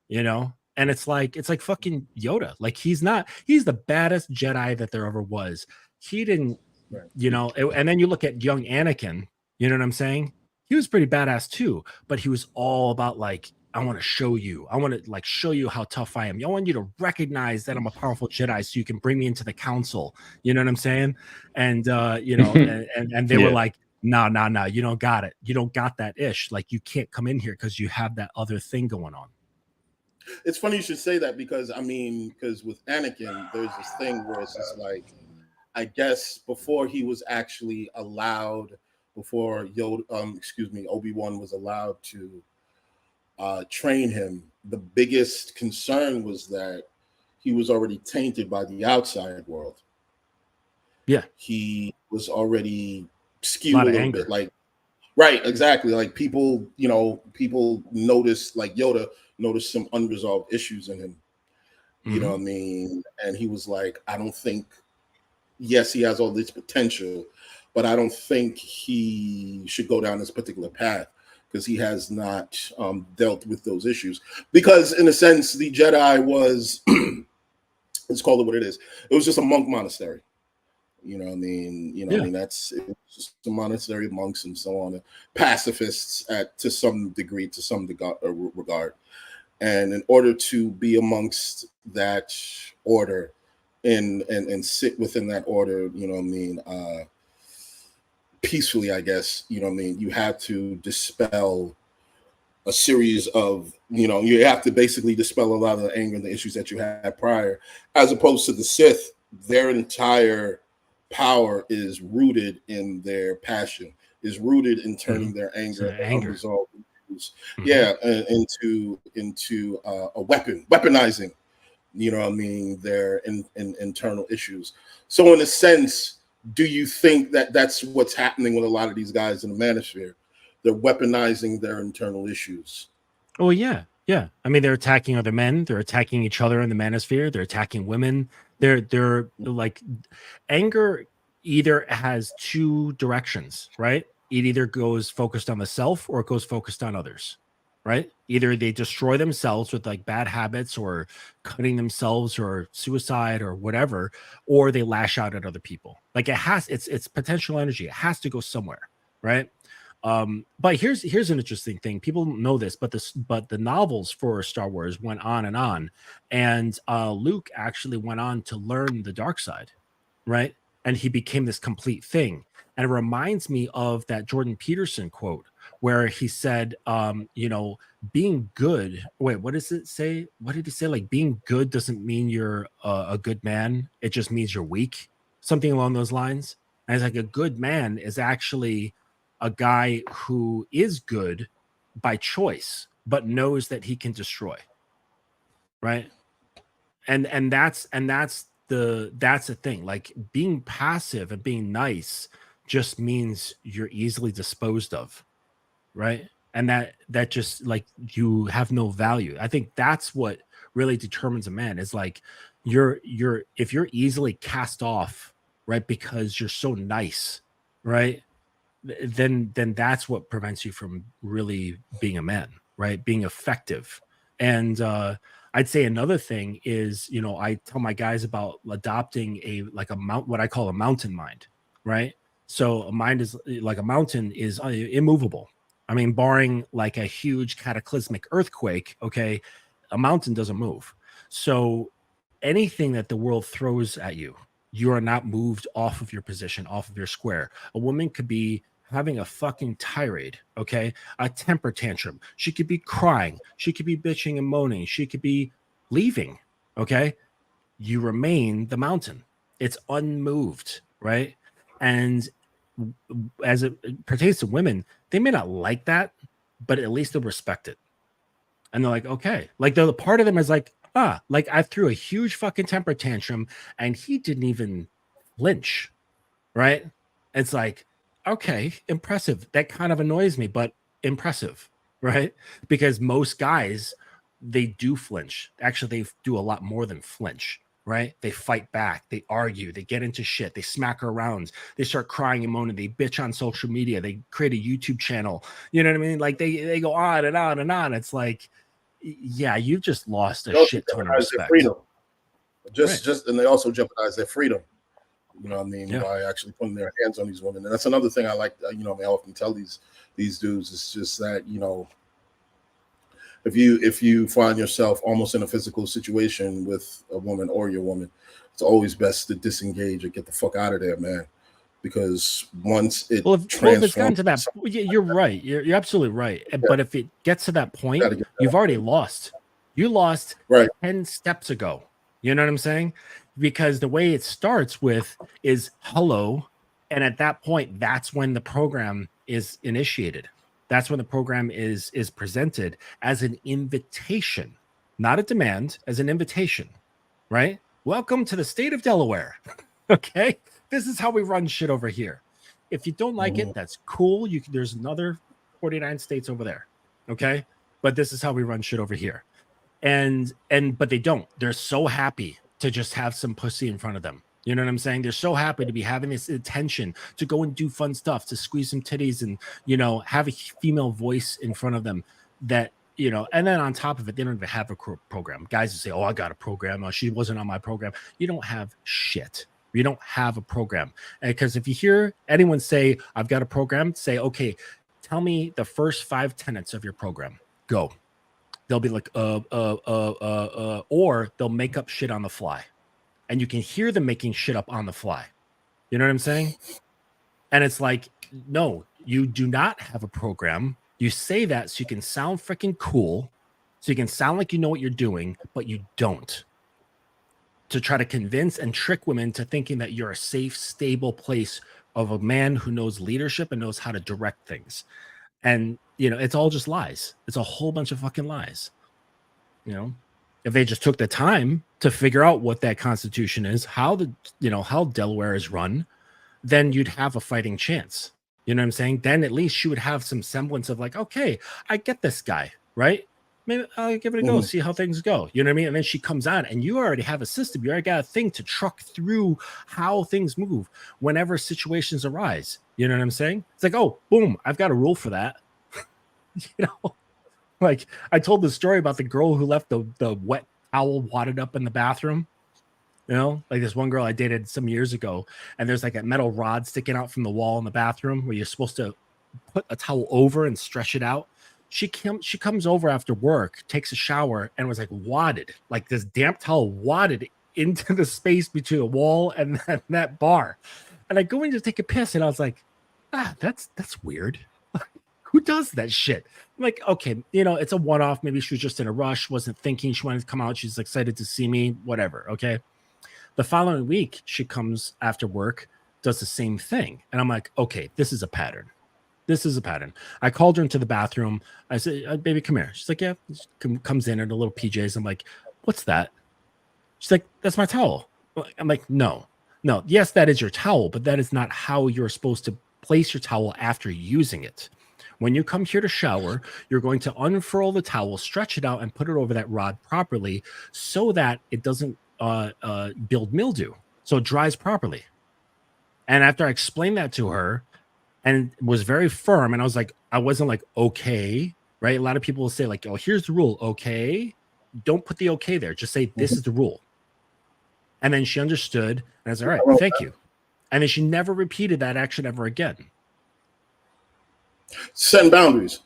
And it's like fucking Yoda. Like he's the baddest Jedi that there ever was. He didn't, and then you look at young Anakin, you know what I'm saying? He was pretty badass too, but he was all about like, I want to show you. I want to like show you how tough I am. I want you to recognize that I'm a powerful Jedi so you can bring me into the council. You know what I'm saying? And and they were like, no, you don't got it. You don't got that ish. Like you can't come in here because you have that other thing going on. It's funny you should say that, because with Anakin, there's this thing where it's just like, I guess before he was actually allowed before Obi-Wan was allowed to train him, the biggest concern was that he was already tainted by the outside world. Yeah. He was already skewed A lot a of little anger. bit. Like, right, exactly. Like people noticed, like Yoda noticed some unresolved issues in him. You know what I mean? And he was like, I don't think, yes, he has all this potential, but I don't think he should go down this particular path because he has not dealt with those issues. Because in a sense, the Jedi was, let's call it what it is. It was just a monk monastery. You know what I mean? You know what I mean? It's just a monastery of monks and so on, pacifists to some degree, to some regard. And in order to be amongst that order and sit within that order, you know what I mean, peacefully, I guess, you know what I mean, you have to dispel a series of, you have to basically dispel a lot of the anger and the issues that you had prior, as opposed to the Sith. Their entire power is rooted in their passion, is rooted in turning their anger and unresolved issues, into a weaponizing, you know what I mean, their internal issues. So in a sense, do you think that that's what's happening with a lot of these guys in the manosphere? They're weaponizing their internal issues. Oh yeah. I mean, they're attacking other men. They're attacking each other in the manosphere. They're attacking women. They're like, anger either has two directions, right? It either goes focused on the self or it goes focused on others, right? Either they destroy themselves with like bad habits or cutting themselves or suicide or whatever, or they lash out at other people. Like it's potential energy. It has to go somewhere, right? But here's an interesting thing. People know this, but the novels for Star Wars went on, and Luke actually went on to learn the dark side, right? And he became this complete thing. And it reminds me of that Jordan Peterson quote where he said, being good. Wait, what does it say? What did he say? Like, being good doesn't mean you're a good man. It just means you're weak. Something along those lines. And it's like, a good man is actually a guy who is good by choice, but knows that he can destroy. Right. And that's the thing. Like, being passive and being nice just means you're easily disposed of. Right. And that just, like, you have no value. I think that's what really determines a man, is like, if you're easily cast off, right, because you're so nice, right, then that's what prevents you from really being a man, right? Being effective. And I'd say another thing is, I tell my guys about adopting what I call a mountain mind, right? So a mind is like, a mountain is immovable. I mean, barring like a huge cataclysmic earthquake, okay, a mountain doesn't move. So anything that the world throws at you, you are not moved off of your position, off of your square. A woman could be having a fucking tirade, okay, a temper tantrum. She could be crying. She could be bitching and moaning. She could be leaving, okay? You remain the mountain. It's unmoved, right? And as it pertains to women, they may not like that, but at least they'll respect it. And they're like, okay. Like, the part of them is like, like, I threw a huge fucking temper tantrum and he didn't even flinch, right? It's like, okay, impressive. That kind of annoys me, but impressive, right? Because most guys, they do flinch. Actually, they do a lot more than flinch, right? They fight back, they argue, they get into shit, they smack around, they start crying and moaning, they bitch on social media, they create a YouTube channel. You know what I mean? Like, they go on and on and on. It's like, yeah, you've just lost a shit ton of respect. And they also jeopardize their freedom. You know what I mean? By actually putting their hands on these women. And that's another thing I like, I often tell these dudes, it's just that, if you find yourself almost in a physical situation with a woman or your woman, it's always best to disengage or get the fuck out of there, man. Because once it if it's gotten to that, you're right. You're absolutely right. Yeah. But if it gets to that point, you've already lost. You lost 10 steps ago. You know what I'm saying? Because the way it starts with is, hello, And at that point, that's when the program is initiated. That's when the program is presented as an invitation, not a demand, as an invitation, right? Welcome to the state of Delaware. Okay, this is how we run shit over here. If you don't like it, that's cool. There's another 49 states over there. Okay, but this is how we run shit over here. But they don't. They're so happy to just have some pussy in front of them. You know what I'm saying? They're so happy to be having this attention to go and do fun stuff, to squeeze some titties and, you know, have a female voice in front of them that, you know, and then on top of it, they don't even have a program. Guys will say, oh, I got a program. Oh, she wasn't on my program. You don't have shit. You don't have a program. Because if you hear anyone say, I've got a program, say, okay, tell me the first 5 tenets of your program. Go. They'll be like, or they'll make up shit on the fly. And you can hear them making shit up on the fly. You know what I'm saying? And it's like, no, you do not have a program. You say that so you can sound freaking cool, so you can sound like you know what you're doing, but you don't. To try to convince and trick women to thinking that you're a safe, stable place of a man who knows leadership and knows how to direct things. And, you know, it's all just lies. It's a whole bunch of fucking lies. You know, if they just took the time to figure out what that Constitution is, how Delaware is run, then you'd have a fighting chance. You know what I'm saying? Then at least you would have some semblance of like, okay, I get this guy, right? Maybe I'll give it a go, see how things go. You know what I mean? And then she comes on and you already have a system. You already got a thing to truck through how things move whenever situations arise. You know what I'm saying? It's like, oh, boom, I've got a rule for that. You know? Like I told the story about the girl who left the wet towel wadded up in the bathroom. You know, like this one girl I dated some years ago, and there's like a metal rod sticking out from the wall in the bathroom where you're supposed to put a towel over and stretch it out. She comes over after work, takes a shower, and was like wadded, like this damp towel wadded into the space between a wall and that bar. And I go in to take a piss, and I was like, that's weird. Who does that shit? I'm like, okay, you know, it's a one-off. Maybe she was just in a rush, wasn't thinking she wanted to come out. She's excited to see me, whatever. Okay. The following week, she comes after work, does the same thing. And I'm like, okay, this is a pattern. This is a pattern. I called her into the bathroom. I said, baby, come here. She's like, yeah. She comes in a little PJs. I'm like, what's that? She's like, that's my towel. I'm like, no. Yes, that is your towel, but that is not how you're supposed to place your towel after using it. When you come here to shower, you're going to unfurl the towel, stretch it out, and put it over that rod properly so that it doesn't build mildew, so it dries properly. And after I explained that to her and was very firm, and I wasn't like, okay, right? A lot of people will say like, oh, here's the rule. Okay. Don't put the okay there. Just say, this is the rule. And then she understood. And I was all right, thank you. And then she never repeated that action ever again. Setting boundaries.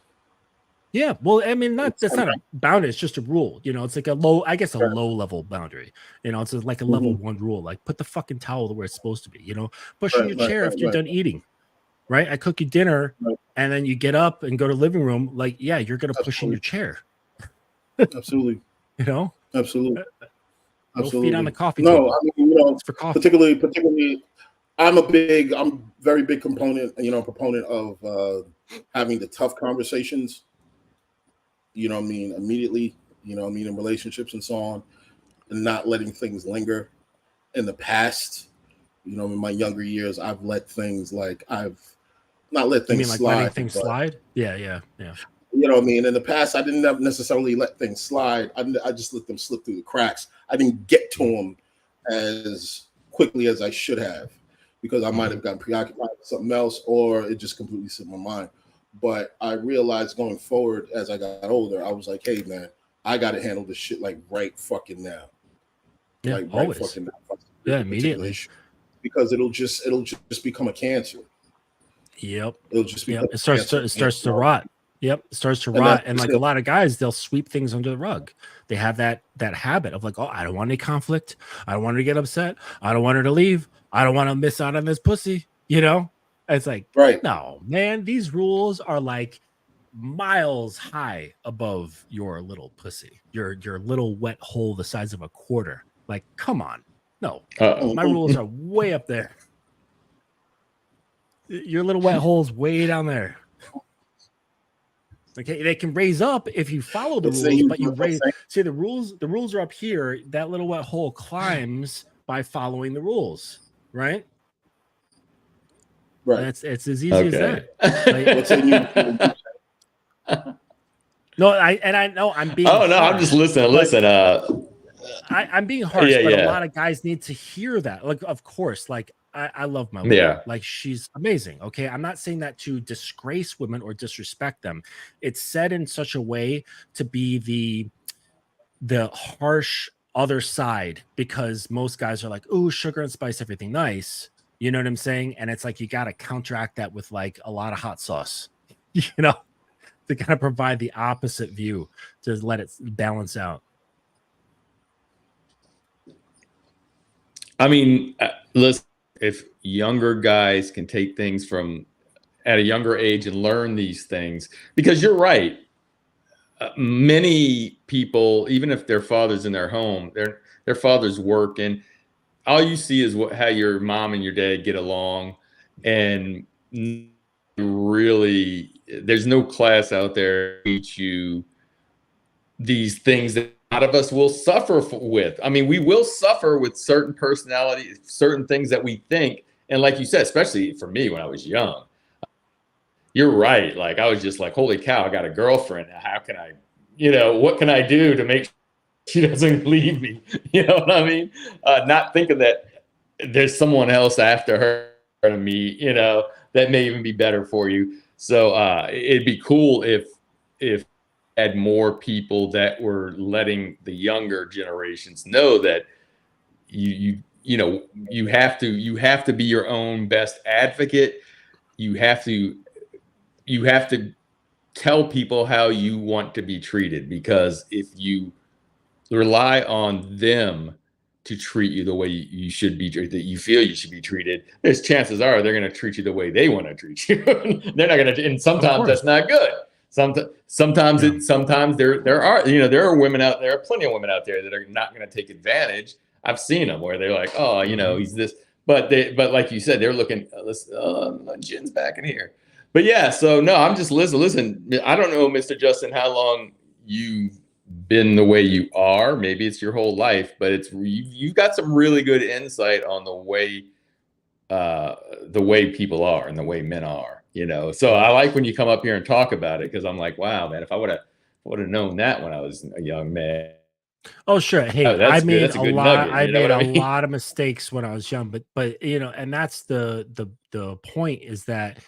Yeah, well, I mean, that's not a boundary. It's just a rule. You know, it's like a low level boundary. You know, it's like a level 1 rule. Like, put the fucking towel where it's supposed to be. You know, push in your chair after you're done eating. Right? I cook you dinner, and then you get up and go to the living room. Like, yeah, you're gonna push in your chair. Absolutely. You know. Absolutely. No feet on the coffee table. No, I mean, you know, it's for coffee. Particularly, I'm very big proponent of having the tough conversations. You know what I mean? Immediately, you know what I mean, in relationships and so on, and not letting things linger. In the past, you know, in my younger years, I've let things not let things like slide. Letting things slide? Yeah. You know what I mean? In the past, I didn't necessarily let things slide. I just let them slip through the cracks. I didn't get to them as quickly as I should have because I might have gotten preoccupied with something else or it just completely slipped my mind. But I realized going forward as I got older, I was like, hey, man, I got to handle this shit like right fucking now. Yeah, like always. Right fucking now. Yeah, immediately. Because it'll just become a cancer. Yep. It'll just be. It starts to rot. Yep, it starts to rot, and like a lot of guys, they'll sweep things under the rug. They have that habit of like, oh, I don't want any conflict. I don't want her to get upset. I don't want her to leave. I don't want to miss out on this pussy. You know, it's like, right? No, man, these rules are like miles high above your little pussy, your little wet hole the size of a quarter. Like, come on, no, my rules are way up there. Your little wet hole's way down there. Okay, they can raise up if you follow the rules, but you raise. See, the rules are up here. That little wet hole climbs by following the rules, right? Right. It's as easy as that. No, I know I'm being. Oh no, harsh, I'm just listening. Listen, I'm being harsh, but a lot of guys need to hear that. Like, of course, like I love my woman. Like, she's amazing. Okay, I'm not saying that to disgrace women or disrespect them. It's said in such a way to be the harsh other side, because most guys are like, "Oh, sugar and spice, everything nice." You know what I'm saying? And it's like you got to counteract that with like a lot of hot sauce, you know, to kind of provide the opposite view to let it balance out. I mean, listen, if younger guys can take things from at a younger age and learn these things, because you're right. Many people, even if their father's in their home, their father's working. All you see is how your mom and your dad get along, and really, there's no class out there to teach you these things that a lot of us will suffer with. I mean, we will suffer with certain personalities, certain things that we think, and like you said, especially for me when I was young, you're right. Like I was just like, holy cow, I got a girlfriend. How can I, what can I do to make she doesn't leave me? You know what I mean? Not thinking that there's someone else after her to me, that may even be better for you. So it'd be cool if had more people that were letting the younger generations know that you have to be your own best advocate. You have to tell people how you want to be treated, because if you rely on them to treat you the way you should be, that you feel you should be treated, there's chances are they're going to treat you the way they want to treat you. They're not going to, and sometimes that's not good. Sometimes there are women out there, plenty of women out there that are not going to take advantage. I've seen them where they're like, oh, he's this, but like you said, they're looking, my gin's back in here. But yeah, so no, I'm just listen. I don't know, Mr. Justin, how long you've been the way you are. Maybe it's your whole life, but you've got some really good insight on the way people are and the way men are. So I like when you come up here and talk about it, because I'm like, wow, man, if I would have known that when I was a young man. Oh, sure. Hey, I made a lot. I made a lot of mistakes when I was young, but and that's the point, is that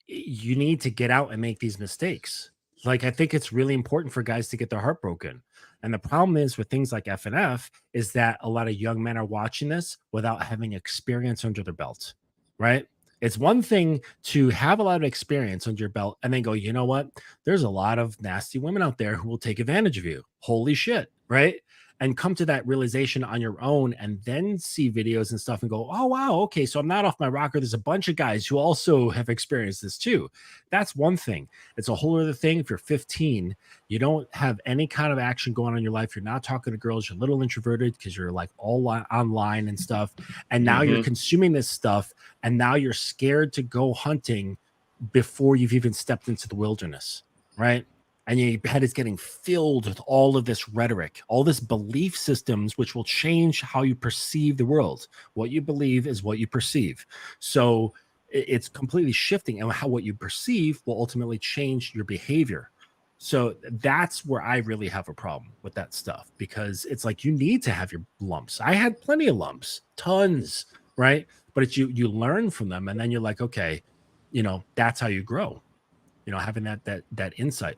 you need to get out and make these mistakes. Like, I think it's really important for guys to get their heart broken. And the problem is with things like FNF is that a lot of young men are watching this without having experience under their belt, right? It's one thing to have a lot of experience under your belt and then go, you know what? There's a lot of nasty women out there who will take advantage of you. Holy shit, right? And come to that realization on your own, and then see videos and stuff and go, oh, wow, okay, so I'm not off my rocker. There's a bunch of guys who also have experienced this too. That's one thing. It's a whole other thing if you're 15, you don't have any kind of action going on in your life. You're not talking to girls. You're a little introverted because you're like all online and stuff. And now you're consuming this stuff, and now you're scared to go hunting before you've even stepped into the wilderness, right? And your head is getting filled with all of this rhetoric, all this belief systems, which will change how you perceive the world. What you believe is what you perceive. So it's completely shifting, and what you perceive will ultimately change your behavior. So that's where I really have a problem with that stuff, because it's like you need to have your lumps. I had plenty of lumps, tons, right? But it's you learn from them, and then you're like, okay, that's how you grow. Having that insight.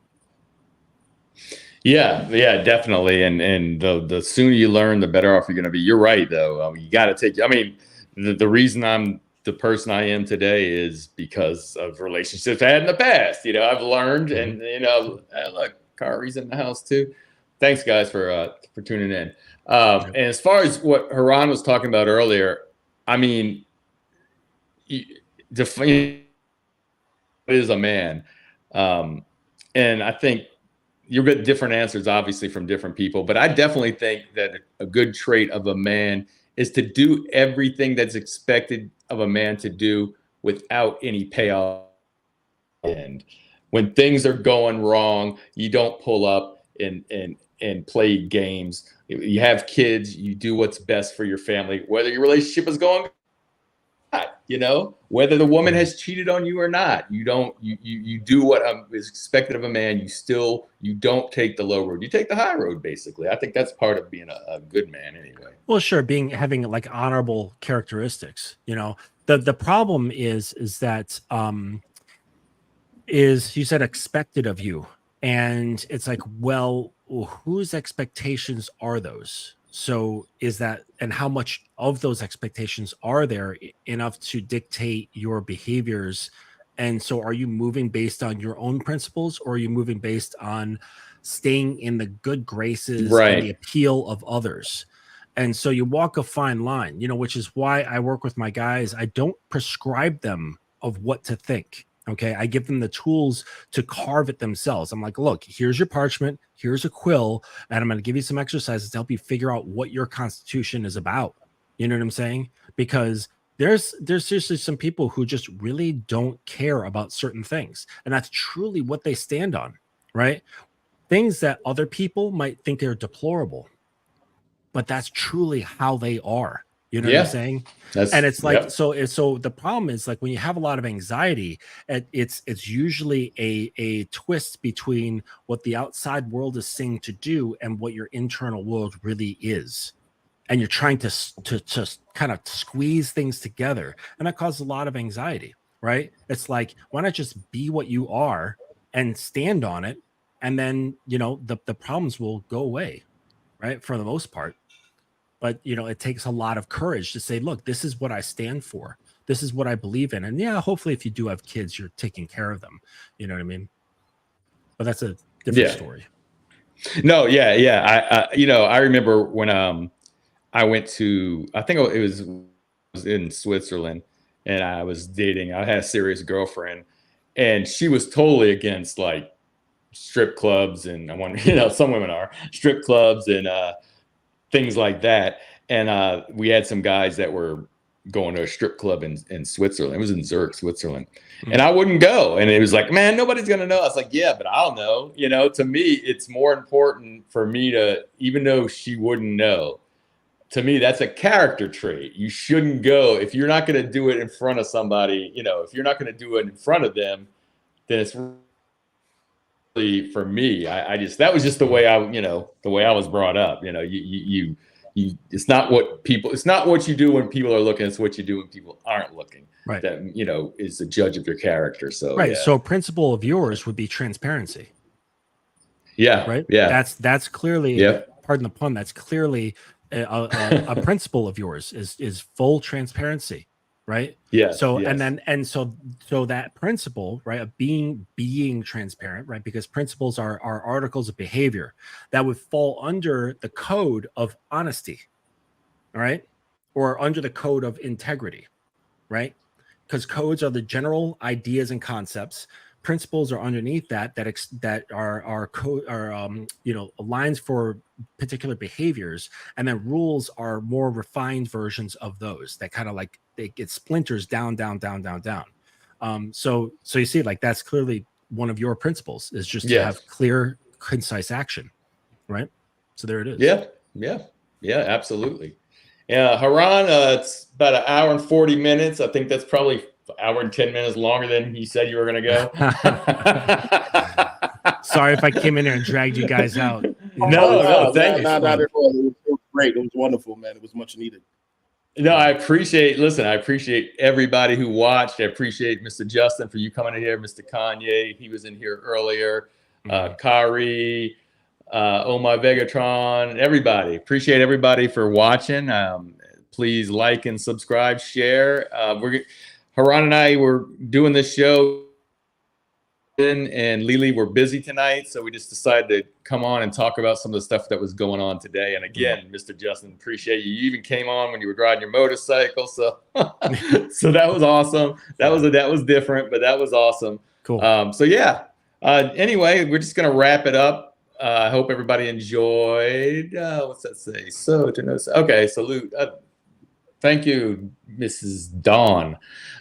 Yeah, definitely. And the sooner you learn, the better off you're going to be. You're right, though. You got to take. I mean, the reason I'm the person I am today is because of relationships I had in the past. I've learned, and look, Kari's in the house too. Thanks, guys, for tuning in. And as far as what Haran was talking about earlier, I mean, define what is a man, and I think you'll get different answers, obviously, from different people. But I definitely think that a good trait of a man is to do everything that's expected of a man to do without any payoff. And when things are going wrong, you don't pull up and play games. You have kids, you do what's best for your family, whether your relationship is going not, whether the woman has cheated on you or not. You do what is expected of a man. You don't take the low road. You take the high road, basically. I think that's part of being a good man anyway. Well, sure, having like honorable characteristics. The problem is that is you said expected of you, and it's like, well, whose expectations are those? So is that, and how much of those expectations are there enough to dictate your behaviors? And so are you moving based on your own principles, or are you moving based on staying in the good graces and the appeal of others? And so you walk a fine line, which is why I work with my guys. I don't prescribe them of what to think. Okay. I give them the tools to carve it themselves. I'm like, look, here's your parchment, here's a quill, and I'm going to give you some exercises to help you figure out what your constitution is about. You know what I'm saying? Because there's seriously some people who just really don't care about certain things. And that's truly what they stand on, right? Things that other people might think are deplorable, but that's truly how they are. You know what I'm saying? And it's like, so the problem is, like, when you have a lot of anxiety, it's usually a twist between what the outside world is saying to do and what your internal world really is. And you're trying to kind of squeeze things together. And that causes a lot of anxiety, right? It's like, why not just be what you are and stand on it? And then, the problems will go away, right? For the most part. But, it takes a lot of courage to say, look, this is what I stand for. This is what I believe in. And yeah, hopefully if you do have kids, you're taking care of them. You know what I mean? But that's a different story. No, yeah. I remember when I went to, I think it was in Switzerland, and I was dating. I had a serious girlfriend, and she was totally against like strip clubs, and I wonder, some women are strip clubs and things like that. And we had some guys that were going to a strip club in Switzerland. It was in Zurich, Switzerland. Mm-hmm. And I wouldn't go. And it was like, man, nobody's going to know. I was like, yeah, but I'll know. To me, it's more important for me to, even though she wouldn't know, to me, that's a character trait. You shouldn't go. If you're not going to do it in front of somebody, if you're not going to do it in front of them, then it's really, for me, that was just the way I was brought up. It's not what you do when people are looking. It's what you do when people aren't looking. Right. That, is the judge of your character. So, right. Yeah. So a principle of yours would be transparency. Yeah. Right. Yeah. That's clearly, pardon the pun, that's clearly a principle of yours is full transparency. Right. Yeah. So, so that principle, right, of being transparent, right, because principles are articles of behavior that would fall under the code of honesty, all right, or under the code of integrity, right? Because codes are the general ideas and concepts. Principles are underneath that are lines for particular behaviors, and then rules are more refined versions of those that kind of like it splinters down. So you see, like, that's clearly one of your principles, is just to have clear, concise action, right? So there it is. Yeah, absolutely. Yeah, Haran, it's about an hour and 40 minutes. I think that's probably an hour and 10 minutes longer than you said you were going to go. Sorry if I came in there and dragged you guys out. No, thank you. Not at all. It was great. It was wonderful, man. It was much needed. No, I appreciate everybody who watched. I appreciate Mr. Justin for you coming in here, Mr. Kanye. He was in here earlier. Kari, my Vegatron, everybody. Appreciate everybody for watching. Please like and subscribe, share. Haran and I were doing this show, and Lily were busy tonight, so we just decided to come on and talk about some of the stuff that was going on today. And again, Mr. Justin, appreciate you. You even came on when you were riding your motorcycle, so so that was awesome. That was different, but that was awesome. Cool. Anyway, we're just gonna wrap it up. I hope everybody enjoyed. What's that say? Okay, salute. Thank you, Mrs. Dawn.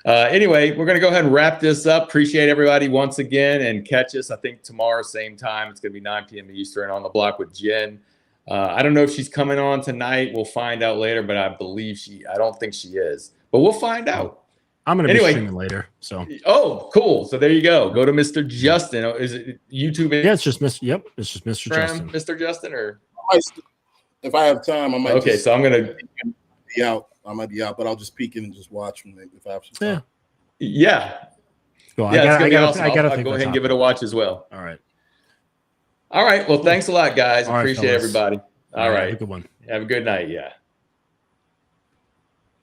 Anyway, we're going to go ahead and wrap this up. Appreciate everybody once again, and catch us, I think, tomorrow, same time. It's going to be 9 p.m. Eastern on the block with Jen. I don't know if she's coming on tonight. We'll find out later, but I don't think she is. But we'll find out. I'm going to be streaming later. So. Oh, cool. So there you go. Go to Mr. Justin. Is it YouTube? Yeah, it's just Mr. Yep, it's just Mr. Justin. Mr. Justin, or if I have time, I might. Okay, so I'm going to be out. I might be out, but I'll just peek in and just watch if I have some time. Yeah. Well, yeah, I got awesome. I'll go ahead and give it a watch as well. All right. All right. Well, thanks a lot, guys. All right, appreciate fellas. everybody. All right. Have a good one. Have a good night. Yeah.